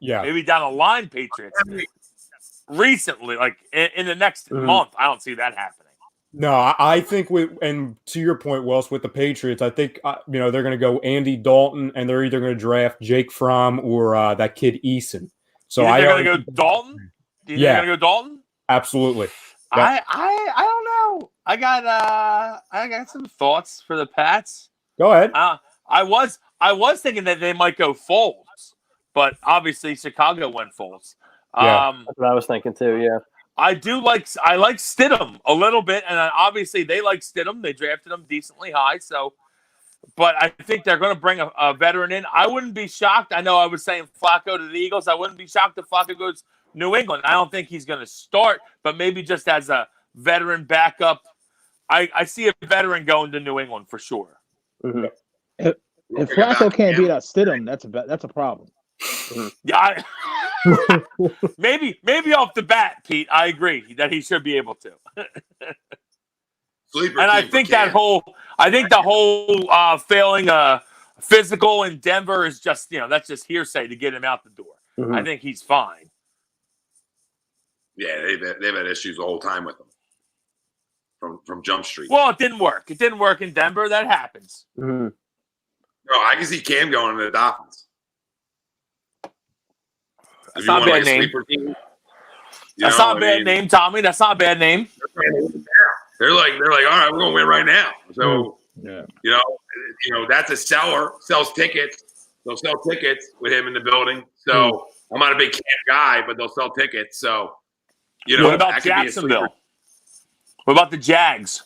Yeah. Maybe down the line, Patriots. Recently, like in the next month, I don't see that happening. No, I think and to your point, Wells, with the Patriots, I think they're going to go Andy Dalton, and they're either going to draft Jake Fromm or that kid Eason. So they're going to go Dalton. Do you think they're going to go Dalton? Absolutely. I don't know. I got some thoughts for the Pats. Go ahead. I was thinking that they might go Foles, but obviously Chicago went Foles. Yeah, that's what I was thinking too. Yeah, I like Stidham a little bit, and obviously they like Stidham. They drafted him decently high, so. But I think they're going to bring a veteran in. I wouldn't be shocked. I know I was saying Flacco to the Eagles. I wouldn't be shocked if Flacco goes New England. I don't think he's going to start, but maybe just as a veteran backup. I see a veteran going to New England for sure. Mm-hmm. If Flacco can't beat out Stidham, that's a problem. Yeah, maybe off the bat, Pete. I agree that he should be able to. And I think the whole failing physical in Denver is just that's just hearsay to get him out the door. Mm-hmm. I think he's fine. Yeah, they've had issues the whole time with him from Jump Street. Well, it didn't work. It didn't work in Denver. That happens. Mm-hmm. No, I can see Cam going to the Dolphins. That's not a bad name. That's not a bad name, Tommy. That's not a bad name. They're like, all right, we're gonna win right now. So that's a seller, sells tickets. They'll sell tickets with him in the building. So I'm not a big Cam guy, but they'll sell tickets. So what about Jacksonville? What about the Jags?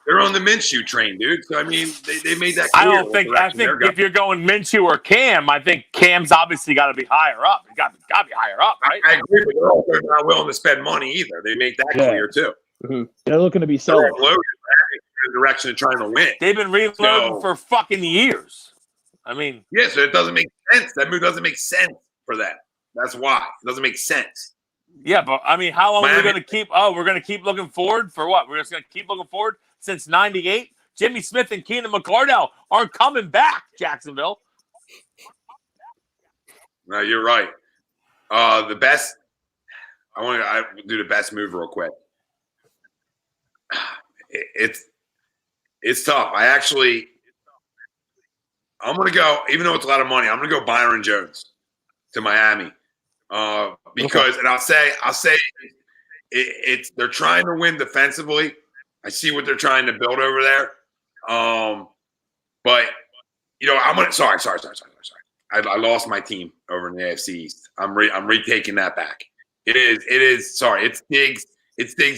They're on the Minshew train, dude. So I mean, they made that clear. I think if you're going Minshew or Cam, I think Cam's obviously got to be higher up. It got to be higher up, right? I agree, but they're also not willing to spend money either. They make that clear too. Mm-hmm. They're looking to be sold. They're loaded in the direction of trying to win. They've been reloading for fucking years. I mean, so it doesn't make sense. That move doesn't make sense for them. That's why it doesn't make sense. Yeah, but I mean, how long are we going to keep? Oh, we're going to keep looking forward for what? We're just going to keep looking forward since '98. Jimmy Smith and Keenan McCardell aren't coming back. Jacksonville. No, you're right. The best. I do the best move real quick. It's tough. I'm going to go, even though it's a lot of money, I'm going to go Byron Jones to Miami. Because, and I'll say they're trying to win defensively. I see what they're trying to build over there. But I'm going to, sorry. I lost my team over in the AFC East. I'm retaking that back. It is, sorry. It's Diggs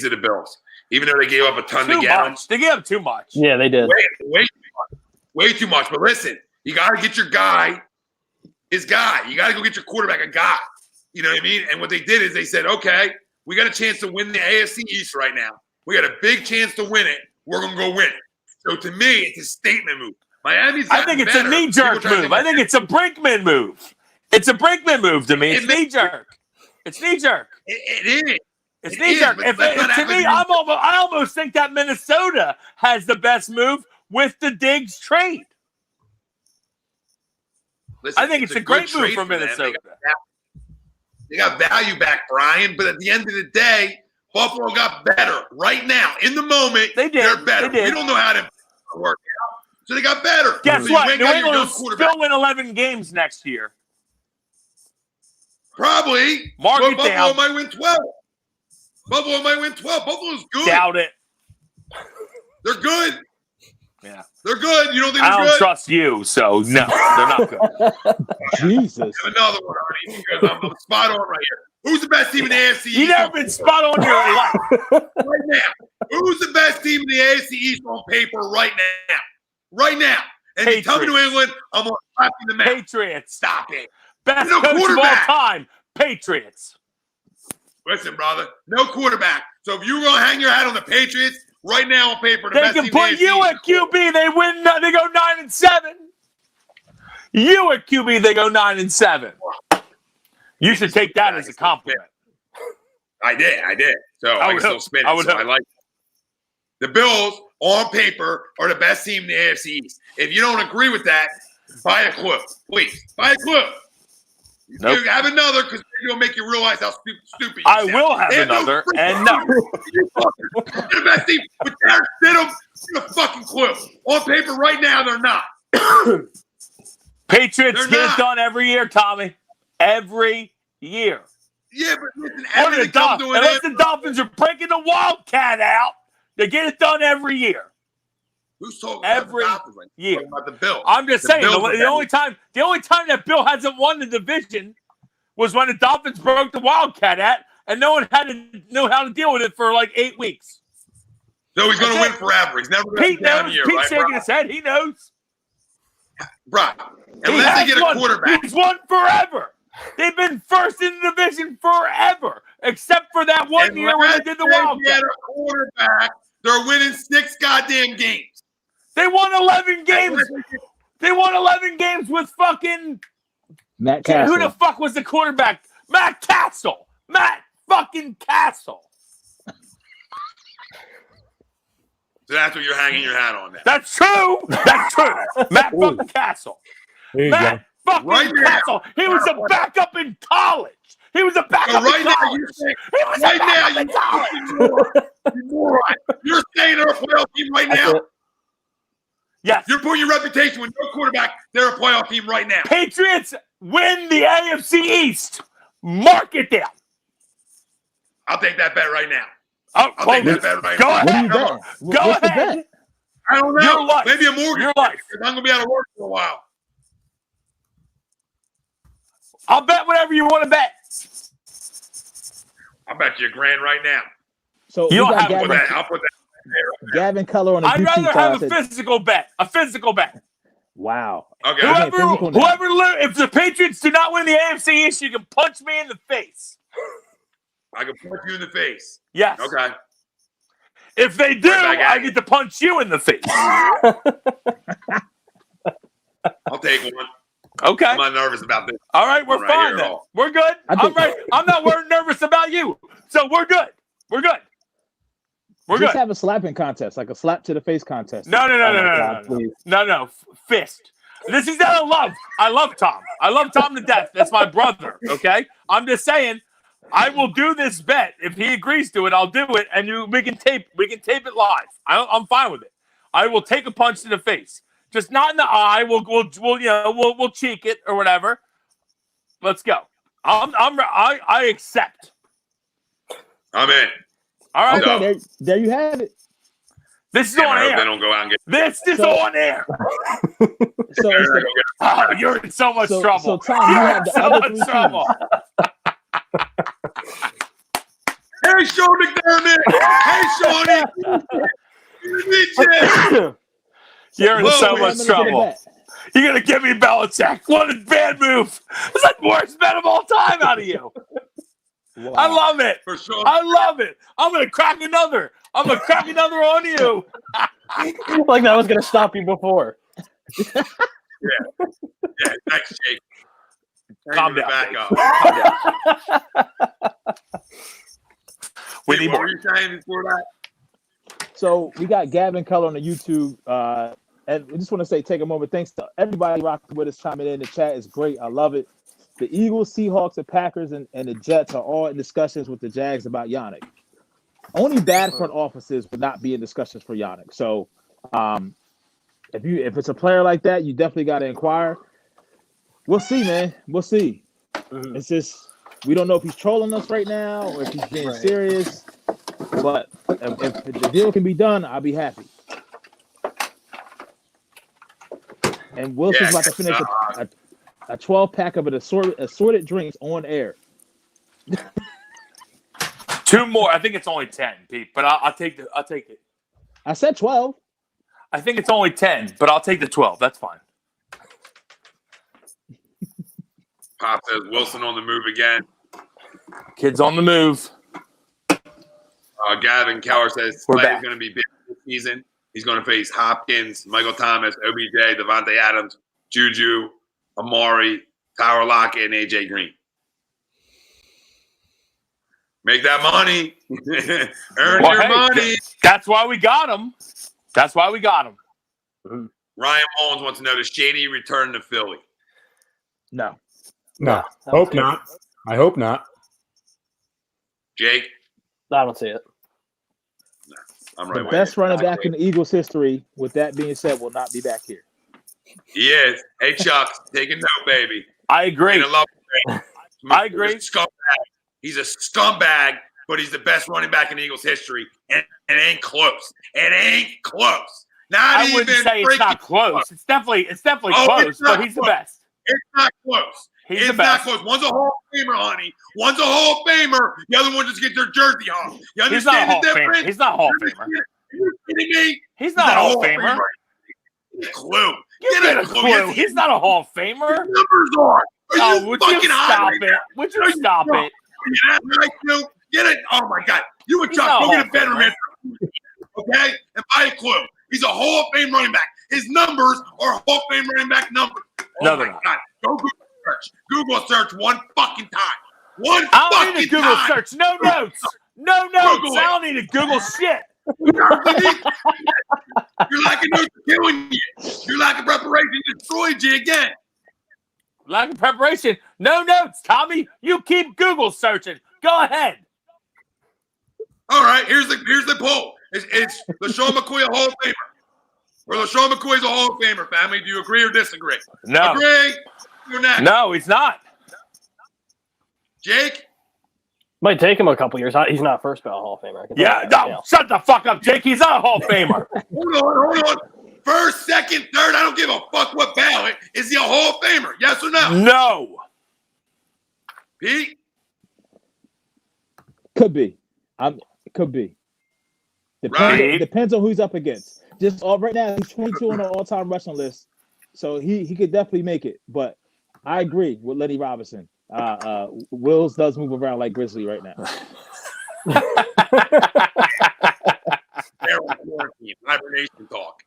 to the Bills. Even though they gave up a ton to get him. They gave up too much. Yeah, they did. Way too much. But listen, you got to get your guy, his guy. You got to go get your quarterback, a guy. You know what I mean? And what they did is they said, okay, we got a chance to win the AFC East right now. We got a big chance to win it. We're going to go win it. So to me, it's a statement move. I think it's a knee-jerk move. I think it's a Brinkman move. It's a Brinkman move to me. It's knee-jerk. It's knee-jerk. It is. It's knee-jerk. To me, I almost think that Minnesota has the best move with the Diggs trade. Listen, I think it's a great move for Minnesota. They got value back, Brian, but at the end of the day, Buffalo got better right now. In the moment, they did. They're better. They did. We don't know how to work out. So they got better. Guess So what? New your England will young quarterback. still win 11 games next year. Probably. Mark but it Buffalo down. might win 12. Buffalo might win 12. Buffalo's good. Doubt it. They're good. Yeah. They're good. You don't think I they're don't good? trust you, so no, they're not good. Jesus. I have another one, Arnie, because I'm spot on right here. Who's the best team in the AFC East? You never been spot on your life. Right now. Who's the best team in the AFC East on paper right now? Right now. And you tell me New England, I'm going to slap you in the mouth. Patriots. Stop it. Best No coach of all quarterback. time. Patriots. Listen, brother, no quarterback. So if you're going to hang your hat on the Patriots, right now on paper, the They best can team in the put AFC you East. at QB. They win. They go 9-7. You at QB. They go 9-7. You should take that as a compliment. I did. So I can still spin it. I like it. The Bills, on paper, are the best team in the AFC East. If you don't agree with that, buy a clue. Please, buy a clue. Nope. You have another because it'll make you realize how stupid you I sound. will have They another, no and no. They're the best team with Darius Slay. Get a fucking clue. On paper, right now, they're not. Patriots They're get not. it done every year, Tommy. Every year. Yeah, but listen, Unless everything comes to an end. the Dolphins are breaking the Wildcat out, they get it done every year. Who's talking Every about the Dolphins? Like, year. talking about the Bills. I'm just The saying Bills the are only time that Bill hasn't won the division was when the Dolphins broke the Wildcat at, and no one had to know how to deal with it for like 8 weeks. So he's going to That's win forever. He's never going to Pete be down knows. here, Pete's right, shaking bro? his head. He knows. Right. He Unless they has get a won. quarterback. He's won forever. They've been first in the division forever, except for that one year when they did the Unless Wildcat. they get a quarterback, they're winning 6 goddamn games. They won 11 games. They won 11 games with fucking Matt Castle. who the fuck was the quarterback? Matt Castle. Matt fucking Castle. So that's what you're hanging your hat on now. That's true. That's true. Matt fucking Castle. There you Matt go. fucking Right now. Castle. He was a backup in college. He was a backup So right in now, college. you're saying, He was right a now, backup you in college. fucking moron. You're saying they're a playoff team right That's now? it. Yes. You're putting your reputation with no quarterback. They're a playoff team right now. Patriots win the AFC East. Mark it down. I'll take that bet right now. Oh, I'll well, take that bet right go now. What are you ahead. betting? Go What's the ahead. bet? I don't know. Your life. Maybe a mortgage. Your life. Because I'm going to be out of work for a while. I'll bet whatever you want to bet. I'll bet you $1,000 right now. So You we don't got have I'll put Gavin, that. I'll put that there. Gavin Color on the I'd YouTube rather have a side. physical bet. A physical bet. Wow. Okay. Who- Whoever, physical now. if the Patriots do not win the AFC East, you can punch me in the face. I can punch you in the face. Yes. Okay. If they do, Right back at I you. get to punch you in the face. I'll take one. Okay. I'm not nervous about this. All right, we're Right fine here at then. all. We're good. I think- I'm not worried nervous about you. So we're good. We're good. We're Just good. have a slapping contest, like a slap to the face contest. No. Oh my God, please. No. Fist. This is that I love. I love Tom. I love Tom to death. That's my brother. Okay. I'm just saying, I will do this bet if he agrees to it. I'll do it, and we can tape it live. I'm fine with it. I will take a punch to the face, just not in the eye. We'll cheek it or whatever. Let's go. I accept. I'm in. All right. No. Okay, there you have it. This is Damn, on I hope they air. don't go out and get. This is So- on air. So, it's the, Oh, you're in so much so trouble. Tom, you You're have in the so other much three trouble. Hey, Sean McDermott. Hey, Shawnee. You're in Whoa, so wait, much trouble. You're going to give me Belichick. What a bad move. It's like the worst bet of all time out of you. Wow. I love it. For sure. I love it. I'm going to crack another. I'm going to crack another on you. Like that was going to stop you before. Yeah, thanks, Jake. Calm Thank you for down, the Jake. backup. We Hey, need what more. were you saying before that? So we got Gavin Color on the YouTube, and we just want to say, take a moment. Thanks to everybody rocking with us, chiming in the chat. It's great. I love it. The Eagles, Seahawks, the Packers, and the Jets are all in discussions with the Jags about Yannick. Only bad front offices would not be in discussions for Yannick. So If it's a player like that, you definitely got to inquire. We'll see, man. We'll see. Mhm. It's just we don't know if he's trolling us right now or if he's being Right. serious. But if the deal can be done, I'll be happy. And Wilson's about to finish a 12-pack of an assorted drinks on air. 2 more. I think it's only 10, Pete. But I'll take it. I said 12. I think it's only 10, but I'll take the 12. That's fine. Pop says Wilson on the move again. Kids on the move. Gavin Keller says We're Slay is back. going to be big this season. He's going to face Hopkins, Michael Thomas, OBJ, Devontae Adams, Juju, Amari, Tyler Lockett, and AJ Green. Make that money. Earn your money. That's why we got him. Ryan Mullins wants to know, does Shady return to Philly? No. No, hope not. I hope not. Jake? I don't see it. I'm The right with best you. running back in the Eagles history, with that being said, will not be back here. He is. Hey, Chuck, take a note, baby. I agree. Ain't a love him. I agree. He's a scumbag. He's a scumbag, but he's the best running back in Eagles history, and it ain't close. It ain't close. Not I wouldn't even say it's not close. It's definitely close, but he's the best. It's not close. He's the It's not best. close. One's a Hall of Famer, honey. One's a Hall of Famer. The other one just gets their jersey hung. You He's not a understand Hall the of Famer. difference? He's not a Hall of Famer. Are you kidding me? He's not a Hall of Famer. Get a clue. You get a clue. He's not a Hall of Famer. Numbers are. Oh, would you stop it? Would you stop it? Get it? Oh my God! You and He's Chuck not go a get a Hall of veteran, okay? And buy a clue. He's a Hall of Fame running back. His numbers are Hall of Fame running back numbers. No, Oh they're my not. God! Go Google search. Google search one fucking time. One I don't fucking need a Google time. search. No notes. No notes. Google I it. don't need a Google shit. Your lack of notes killing you. Your lack of preparation destroyed you again. Lack of preparation. No notes, Tommy. You keep Google searching. Go ahead. All right, here's the poll. It's LaShawn McCoy a Hall of Famer? Or LaShawn McCoy's a Hall of Famer, family? Do you agree or disagree? No. Agree? You're next. No, he's not. Jake? Might take him a couple years. He's not first ballot Hall of Famer. I can tell Yeah, you that no. right now. Shut the fuck up, Jake. He's not a Hall of Famer. Hold on. First, second, third, I don't give a fuck what ballot. Is he a Hall of Famer? Yes or no? No. Pete? Could be. Could be. Right. Depends on who he's up against. Just right now, he's 22 on the all-time rushing list, so he could definitely make it. But I agree with Lenny Robinson. Wills does move around like Grizzly right now. Hibernation talk.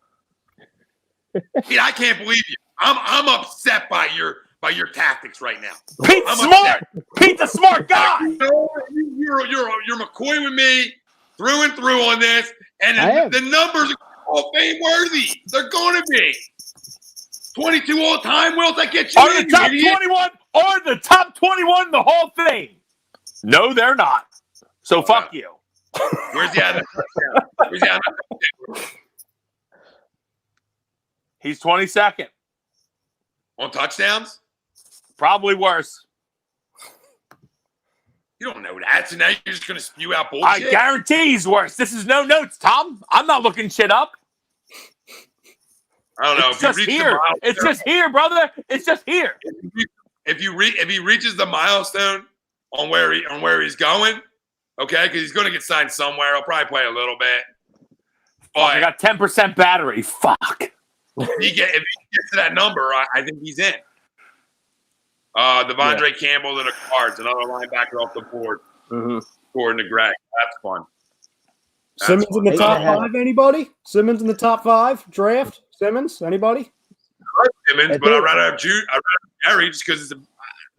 Pete, I can't believe you. I'm upset by your tactics right now. Pete's I'm smart. Pete's a smart guy. You're McCoy with me through and through on this, and the numbers are Hall of Fame worthy. They're going to be 22 all time. Will that get you Are in? the top You idiot? 21? Are the top 21 in the Hall of Fame? No, they're not. So fuck you. Where's the other? Where's the other? He's 22nd. On touchdowns? Probably worse. You don't know that, so now you're just going to spew out I bullshit? guarantee he's worse. This is no notes, Tom. I'm not looking shit up. I don't know. It's just here. It's just here, brother. It's just here. If he reaches the milestone on where he's going, okay, because he's going to get signed somewhere. He'll probably play a little bit. Fuck, I got 10% battery. Fuck. If he gets to that number, I think he's in. Devondre Campbell to the Cards, another linebacker off the board. According to Greg. That's fun. Simmons in the top 5, anybody? Simmons in the top 5 draft? Simmons, anybody? Simmons, but I'd rather have Jerry just because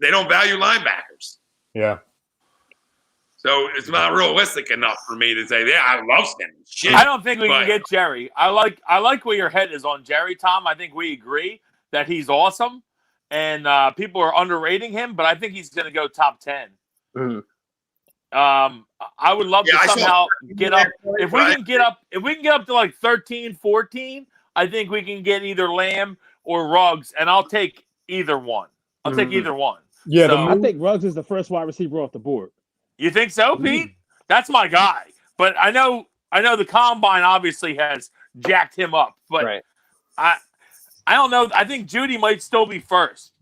they don't value linebackers. Yeah. So it's not realistic enough for me to say, yeah, I love Simmons. Shit. I don't think we can get Jerry. I like where your head is on Jerry, Tom. I think we agree that he's awesome, and people are underrating him. But I think he's going to go top 10. I would love to somehow get up. If we can get up to like 13, 14, I think we can get either Lamb or Ruggs, and I'll take either one. I'll take either one. Yeah, So, I think Ruggs is the first wide receiver off the board. you think so, Pete? That's my guy. But I know the combine obviously has jacked him up. But Right. I don't know. I think Judy might still be first.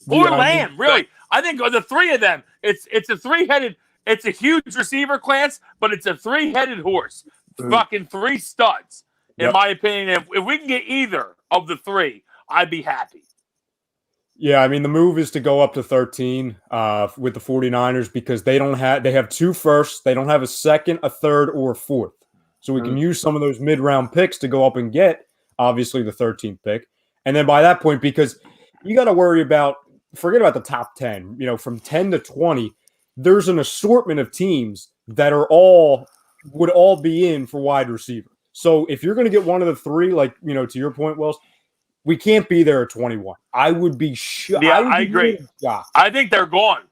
Or Lamb, really. I think of the three of them, it's a three-headed, it's a huge receiver class, but it's a three-headed horse. Fucking three studs, in my opinion. If we can get either of the three, I'd be happy. Yeah, I mean, the move is to go up to 13 with the 49ers because they have 2 firsts. They don't have a second, a third, or a fourth. So we can use some of those mid-round picks to go up and get, obviously, the 13th pick. And then by that point, because you got to worry about, forget about the top 10, from 10 to 20, there's an assortment of teams that would all be in for wide receiver. So if you're going to get one of the three, like, to your point, Wells, we can't be there at 21. I would be shocked. Yeah, I agree. I think they're gone.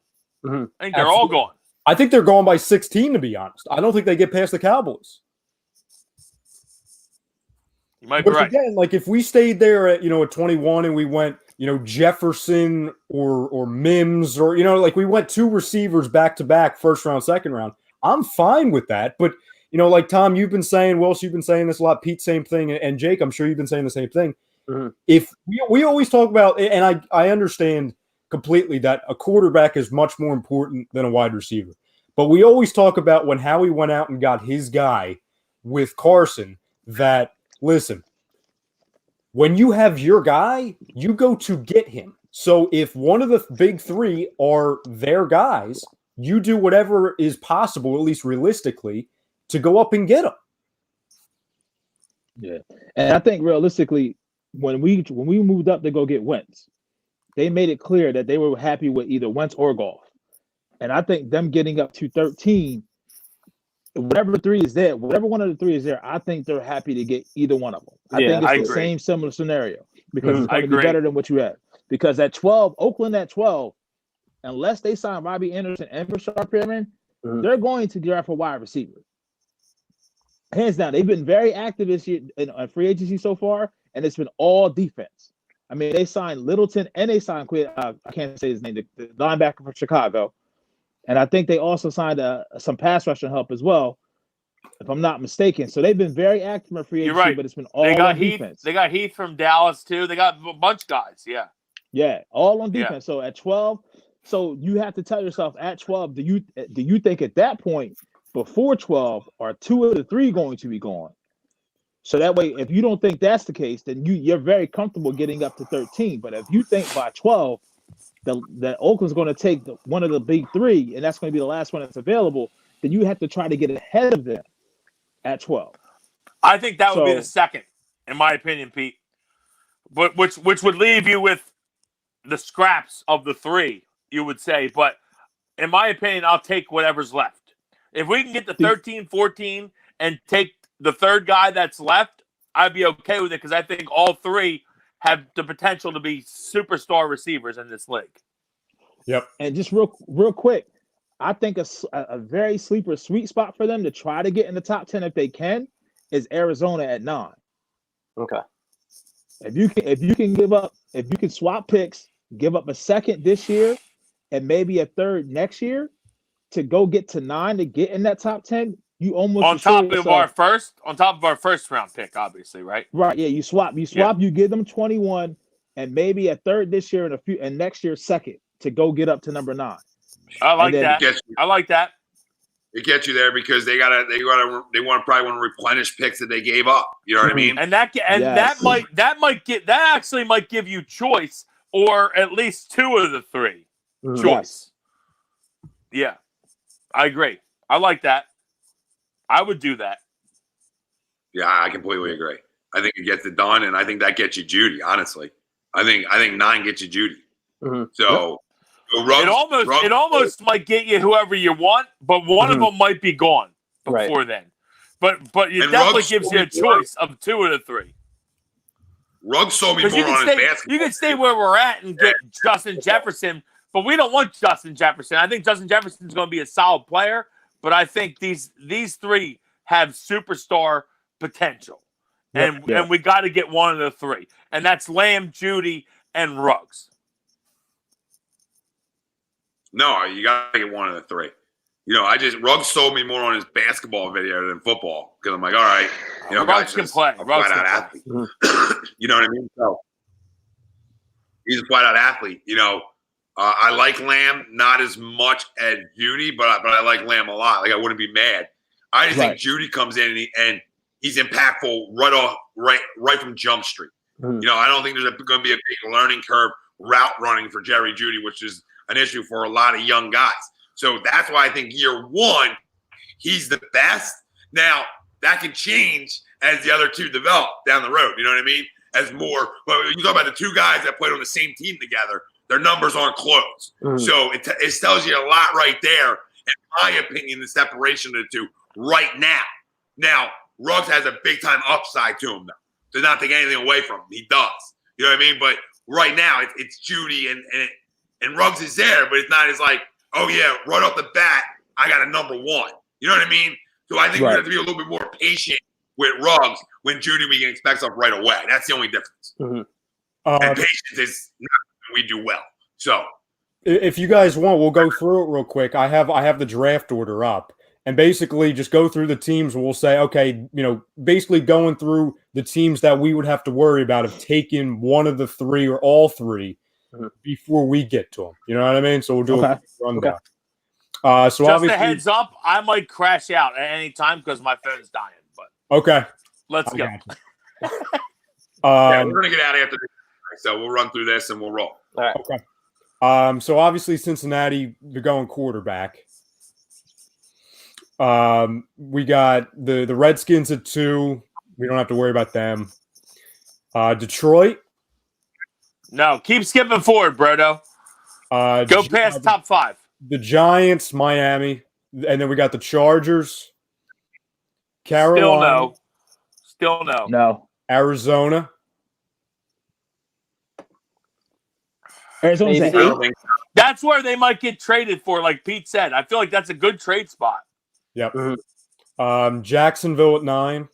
Mm-hmm. I think they're all gone. I think they're gone by 16, to be honest. I don't think they get past the Cowboys. You might be right. Again, like if we stayed there at, at 21 and we went, Jefferson or Mims or, like we went 2 receivers back-to-back, first round, second round, I'm fine with that. But, like Tom, you've been saying, Welsh, you've been saying this a lot, Pete, same thing, and Jake, I'm sure you've been saying the same thing. Mm-hmm. If we always talk about, and I understand completely that a quarterback is much more important than a wide receiver, but we always talk about when Howie went out and got his guy with Carson that, listen, when you have your guy, you go to get him. So if one of the big three are their guys, you do whatever is possible, at least realistically, to go up and get them. Yeah, and I think realistically, when we moved up to go get Wentz, they made it clear that they were happy with either Wentz or Goff. And I think them getting up to 13, whatever one of the three is there, I think they're happy to get either one of them. I think it's the same similar scenario because it's going to be better than what you have. Because at 12, Oakland at 12, unless they sign Robbie Anderson and Rashard Perriman, they're going to draft a wide receiver. Hands down, they've been very active this year in free agency so far, and it's been all defense. I mean, they signed Littleton and they signed I can't say his name, the linebacker from Chicago. And I think they also signed some pass rushing help as well, if I'm not mistaken. So they've been very active in free agency, right. but it's been all on defense. They got Heath from Dallas, too. They got a bunch of guys, yeah. Yeah, all on defense. Yeah. So at 12, so you have to tell yourself at 12, do you think at that point, before 12, are 2 of the 3 going to be gone? So that way, if you don't think that's the case, then you're very comfortable getting up to 13. But if you think by 12 that Oakland's going to take one of the big 3, and that's going to be the last one that's available, then you have to try to get ahead of them at 12. I think that would be the second, in my opinion, Pete. But which would leave you with the scraps of the 3, you would say. But in my opinion, I'll take whatever's left. If we can get the 13, 14, and take the third guy that's left, I'd be okay with it because I think all 3 have the potential to be superstar receivers in this league. Yep. And just real quick, I think a very sleeper sweet spot for them to try to get in the top 10 if they can is Arizona at 9. Okay. If you can swap picks, give up a second this year and maybe a third next year to go get to 9 to get in that top 10, you almost on top of our first round pick, obviously, right? Right. Yeah. You swap. You give them 21 and maybe a third this year and next year second to go get up to number 9. I like that. I like that. It gets you there because they want to probably want to replenish picks that they gave up. You know what I mean? And that actually might give you choice or at least 2 of the 3 choice. Yeah, I agree. I like that. I would do that. Yeah, I completely agree. I think it gets it done, and I think that gets you Judy. Honestly, I think 9 gets you Judy. Mm-hmm. So it almost might get you whoever you want, but one of them might be gone before then. But it definitely gives you a choice of 2 of the 3. Ruggs sold me more on his basketball. You can stay where we're at and get Justin Jefferson, but we don't want Justin Jefferson. I think Justin Jefferson's going to be a solid player, but I think these 3 have superstar potential. and we got to get one of the three, and that's Lamb, Judy, and Ruggs. No, you got to get one of the three. Ruggs sold me more on his basketball video than football because I'm like, all right, Ruggs can play. Ruggs can athlete. You know what I mean? So he's a flat out athlete. I like Lamb not as much as Judy, but I like Lamb a lot. Like I wouldn't be mad. I just think Judy comes in and he's impactful right from Jump Street. Mm-hmm. I don't think there's going to be a big learning curve route running for Jerry Judy, which is an issue for a lot of young guys. So that's why I think year one, he's the best. Now, that can change as the other two develop down the road. You know what I mean? As more, but you talk about the two guys that played on the same team together, their numbers aren't close. Mm-hmm. So it tells you a lot right there, in my opinion, the separation of the two right now. Now, Ruggs has a big-time upside to him, though. To not take anything away from him. He does. You know what I mean? But right now, it's Judy and Ruggs is there, but it's not as like, oh, yeah, right off the bat, I got a number one. You know what I mean? So I think we have to be a little bit more patient with Ruggs when Judy we can expect stuff right away. That's the only difference. Mm-hmm. And patience is not something we do well. So if you guys want, we'll go through it real quick. I have the draft order up. And basically just go through the teams and we'll say, okay, basically going through the teams that we would have to worry about of taking one of the three or all three before we get to them. You know what I mean? So we'll do a rundown. Okay. So just a heads up, I might crash out at any time because my phone's dying. But okay, let's go. We're going to get out after this. So we'll run through this and we'll roll. All right. Okay. So obviously Cincinnati, they're going quarterback. We got the Redskins at 2. We don't have to worry about them. Detroit. No, keep skipping forward, Brodo. Go past top 5. The Giants, Miami, and then we got the Chargers. Carolina. Still no. No. Arizona. Arizona's at 8. That's where they might get traded for, like Pete said. I feel like that's a good trade spot. Yep. Mm-hmm. Jacksonville at 9.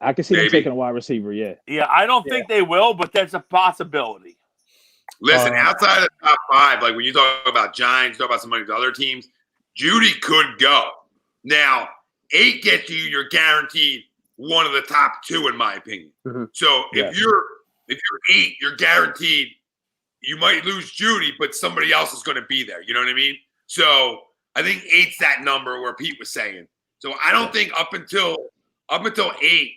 I can see them taking a wide receiver, yeah. Yeah, I don't think they will, but that's a possibility. Listen, outside of the top 5, like when you talk about Giants, talk about some of the other teams, Judy could go. Now, 8 gets you, you're guaranteed one of the top 2, in my opinion. Mm-hmm. So if you're 8, you're guaranteed you might lose Judy, but somebody else is going to be there. You know what I mean? So I think 8's that number where Pete was saying. So I don't think up until 8,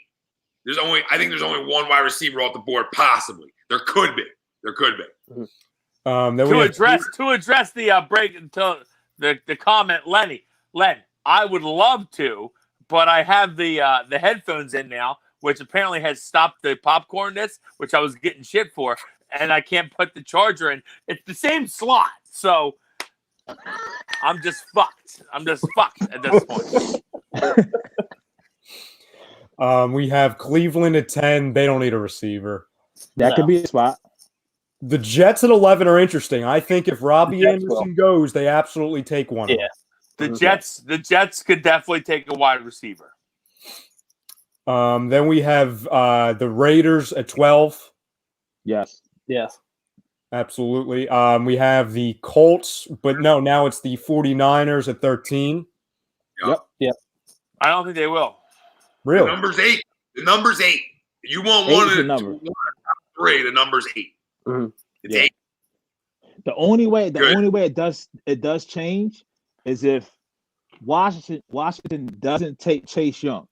there's only one wide receiver off the board, possibly. There could be. To address the break until the comment, Len, I would love to, but I have the headphones in now, which apparently has stopped the popcornness, which I was getting shit for, and I can't put the charger in. It's the same slot, so I'm just fucked. at this point. We have Cleveland at 10. They don't need a receiver. That could be a spot. The Jets at 11 are interesting. I think if Robbie Anderson goes, they absolutely take one. Yeah. The Jets could definitely take a wide receiver. Then we have the Raiders at 12. Yes. Absolutely. We have the Colts, but no, now it's the 49ers at 13. Yep. I don't think they will. Really? The number's 8. You want one of the number 3, the number's 8. Mm-hmm. It's 8. The only way it does change is if Washington doesn't take Chase Young.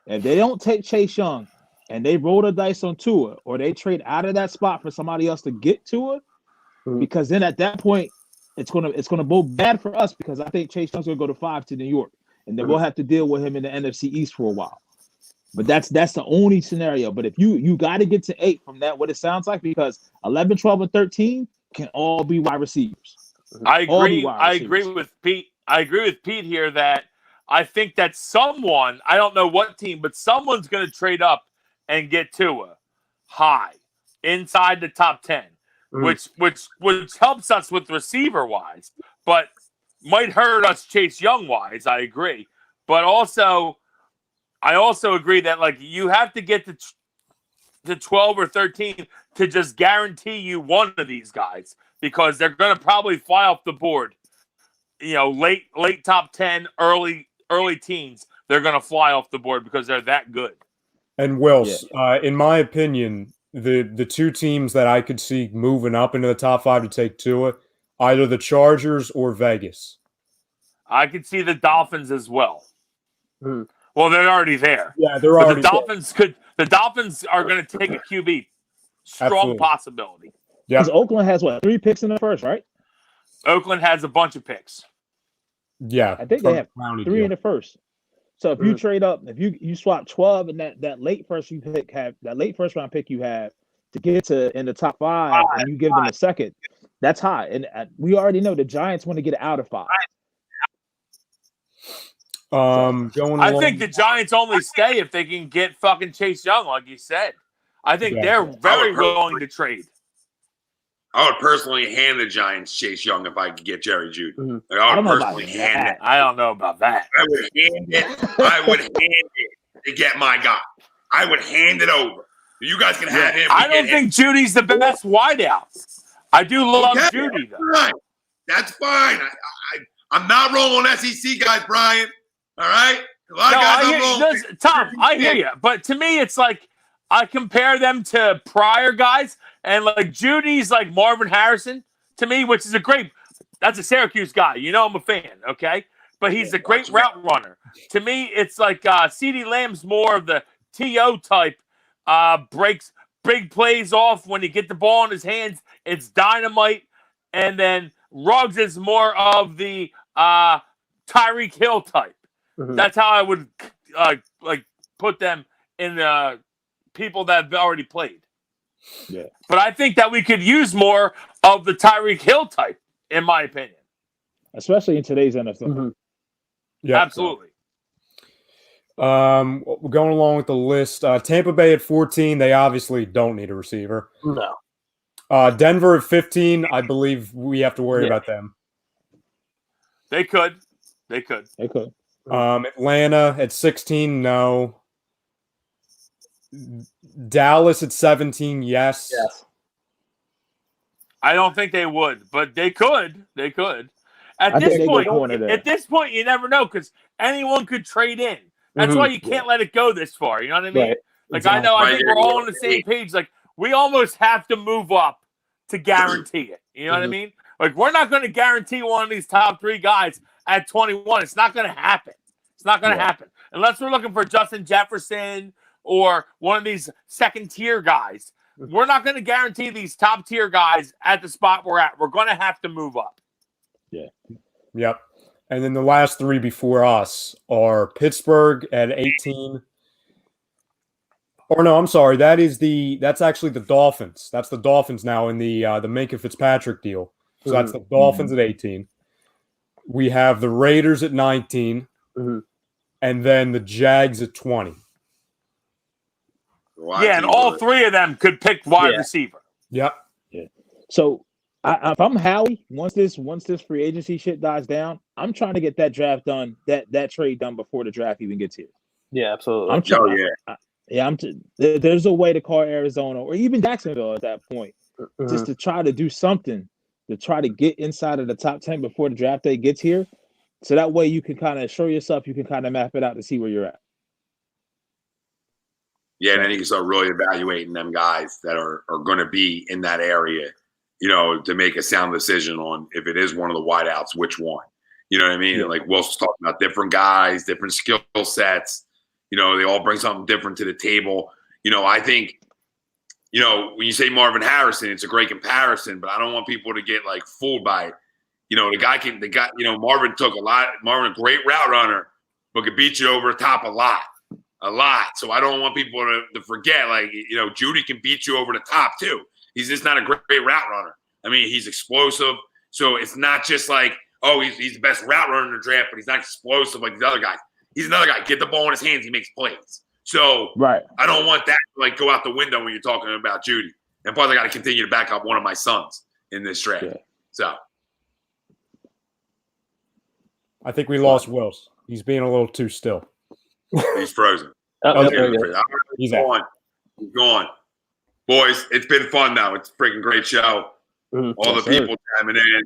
If they don't take Chase Young and they roll the dice on Tua, or they trade out of that spot for somebody else to get Tua, because then at that point it's gonna go bad for us, because I think Chase Young's gonna go to 5 to New York, and then we'll have to deal with him in the NFC East for a while. But that's the only scenario. But if you got to get to 8 from that, what it sounds like, because 11, 12, and 13 can all be wide receivers. I agree with Pete. I agree with Pete here that I think that someone, I don't know what team, but someone's going to trade up and get Tua high inside the top 10, which helps us with receiver wise, but might hurt us Chase Young wise. I agree, but also I also agree that like you have to get to 12 or 13 to just guarantee you one of these guys because they're going to probably fly off the board. You know, late top 10, early teens, they're going to fly off the board because they're that good. And Wills, in my opinion, the two teams that I could see moving up into the top 5 to take Tua, either the Chargers or Vegas. I could see the Dolphins as well. Well, they're already there. Yeah, they're but already the Dolphins are going to take a QB. Strong Absolutely. possibility. Yeah. Because Oakland has 3 picks in the first, right? Oakland has a bunch of picks. Yeah. I think they have 3 in the first. So if you trade up, if you swap 12 and that late first round pick you have to get to in the top 5 and you give them a second, that's high. And we already know the Giants want to get out of 5. I think the Giants only stay if they can get fucking Chase Young, like you said. I think they're very willing to trade. I would personally hand the Giants Chase Young if I could get Jerry Jeudy. Like, I would personally hand it. I don't know about that. I would hand it to get my guy. I would hand it over. You guys can have him. I don't think Judy's the best wideout. I do love Jeudy, though. Right. That's fine. I'm not rolling on SEC guys, Brian. All right? A lot of guys Tom, I hear you. But to me, it's like I compare them to prior guys, and like Judy's like Marvin Harrison to me, which is that's a Syracuse guy. You know I'm a fan, okay? But he's a great route runner. To me, it's like CeeDee Lamb's more of the T.O. type, breaks big plays off when you get the ball in his hands. It's dynamite. And then Ruggs is more of the Tyreek Hill type. That's how I would like put them in the people that have already played. Yeah. But I think that we could use more of the Tyreek Hill type, in my opinion. Especially in today's NFL. Yeah, absolutely. Going along with the list, Tampa Bay at 14, they obviously don't need a receiver. No. Denver at 15, I believe we have to worry about them. They could. Atlanta at 16, no. Dallas at 17, yes. I don't think they would, but they could. At this point, you never know because anyone could trade in. That's why you can't let it go this far. You know what I mean? Right. Like exactly. I think we're all on the same page. Like we almost have to move up to guarantee it. You know what I mean? Like we're not going to guarantee one of these top 3 guys at 21. It's not going to happen. It's not going to happen unless we're looking for Justin Jefferson or one of these second-tier guys. We're not going to guarantee these top-tier guys at the spot we're at. We're going to have to move up. Yeah. Yep. And then the last 3 before us are Pittsburgh at 18. Or no, I'm sorry. That's actually the Dolphins. That's the Dolphins now in the Minkah Fitzpatrick deal. So that's the Dolphins at 18. We have the Raiders at 19. And then the Jags at 20. And all 3 of them could pick wide receiver. Yep. Yeah. So if I'm Howie, once this free agency shit dies down, I'm trying to get that draft done, that trade done before the draft even gets here. Yeah, absolutely. There's a way to call Arizona or even Jacksonville at that point, just to try to do something to try to get inside of the top 10 before the draft day gets here. So that way you can kind of show yourself, you can kind of map it out to see where you're at. Yeah, and then you can start really evaluating them guys that are going to be in that area, to make a sound decision on if it is one of the wideouts, which one. You know what I mean? Yeah. Like Will's talking about different guys, different skill sets. They all bring something different to the table. I think, when you say Marvin Harrison, it's a great comparison, but I don't want people to get like fooled by it. Marvin Marvin, a great route runner, but could beat you over the top a lot. So I don't want people to forget, Jeudy can beat you over the top too. He's just not a great route runner. I mean, he's explosive. So it's not just like, he's the best route runner in the draft, but he's not explosive like these other guys. He's another guy. Get the ball in his hands, he makes plays. So I don't want that to go out the window when you're talking about Jeudy. And plus, I got to continue to back up one of my sons in this draft. Yeah. So I think we lost Wills. He's being a little too still. He's frozen. There we He's go. He's gone. He's gone. Boys, it's been fun though. It's a freaking great show. All the people chiming in.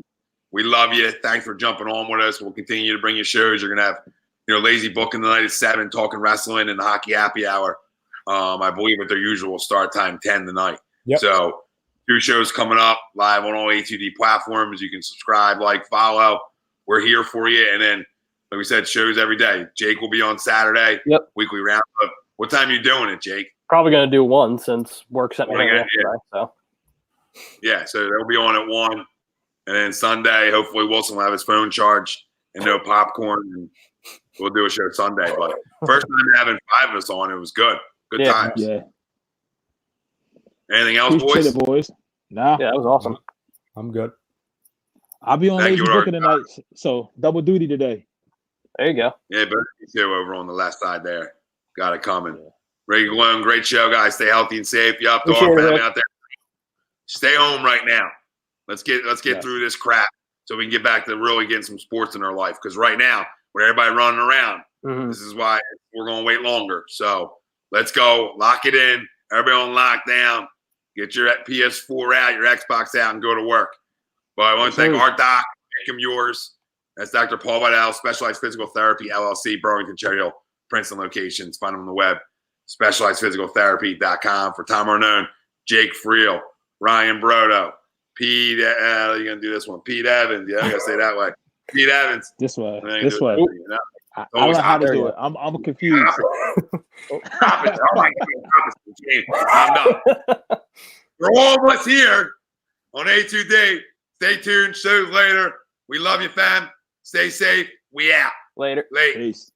We love you. Thanks for jumping on with us. We'll continue to bring you shows. You're gonna have, Lazy Booking tonight at 7, talking wrestling, and the Hockey Happy Hour. I believe at their usual start time, 10 tonight. Yep. So 2 shows coming up live on all A2D platforms. You can subscribe, follow. We're here for you. And then, like we said, shows every day. Jake will be on Saturday. Yep. Weekly roundup. What time are you doing it, Jake? Probably going to do 1 since work sent me home yesterday. So. Yeah, so they'll be on at 1. And then Sunday, hopefully Wilson will have his phone charged and no popcorn. And we'll do a show Sunday. But first time having 5 of us on, it was good. Good times. Yeah. Anything else, Appreciate boys? it, boys. Nah. Yeah, that was awesome. I'm good. I'll be on Thank Lazy you, Booking tonight, so double duty today. There you go. Yeah, but you over on the left side there. Got it coming. Ray Glone, great show, guys. Stay healthy and safe. You up to our family out there. Stay home right now. Let's get through this crap so we can get back to really getting some sports in our life. Because right now, with everybody running around, this is why we're going to wait longer. So let's go. Lock it in. Everybody on lockdown. Get your PS4 out, your Xbox out, and go to work. But I want to thank our doc. Make him yours. That's Dr. Paul Vidal, Specialized Physical Therapy, LLC, Burlington, Cherry Hill, Princeton locations. Find him on the web, specializedphysicaltherapy.com. For Tom Arnone, Jake Friel, Ryan Brodo, Pete, you're going to do this one. Pete Evans. Yeah, I got to say that way. Pete Evans. This way. I this way. I don't know how to do it. I'm confused. Stop it. Oh my God. I'm done. For all of us here on A2D, stay tuned. Shows later. We love you, fam. Stay safe. We out. Later. Late. Peace.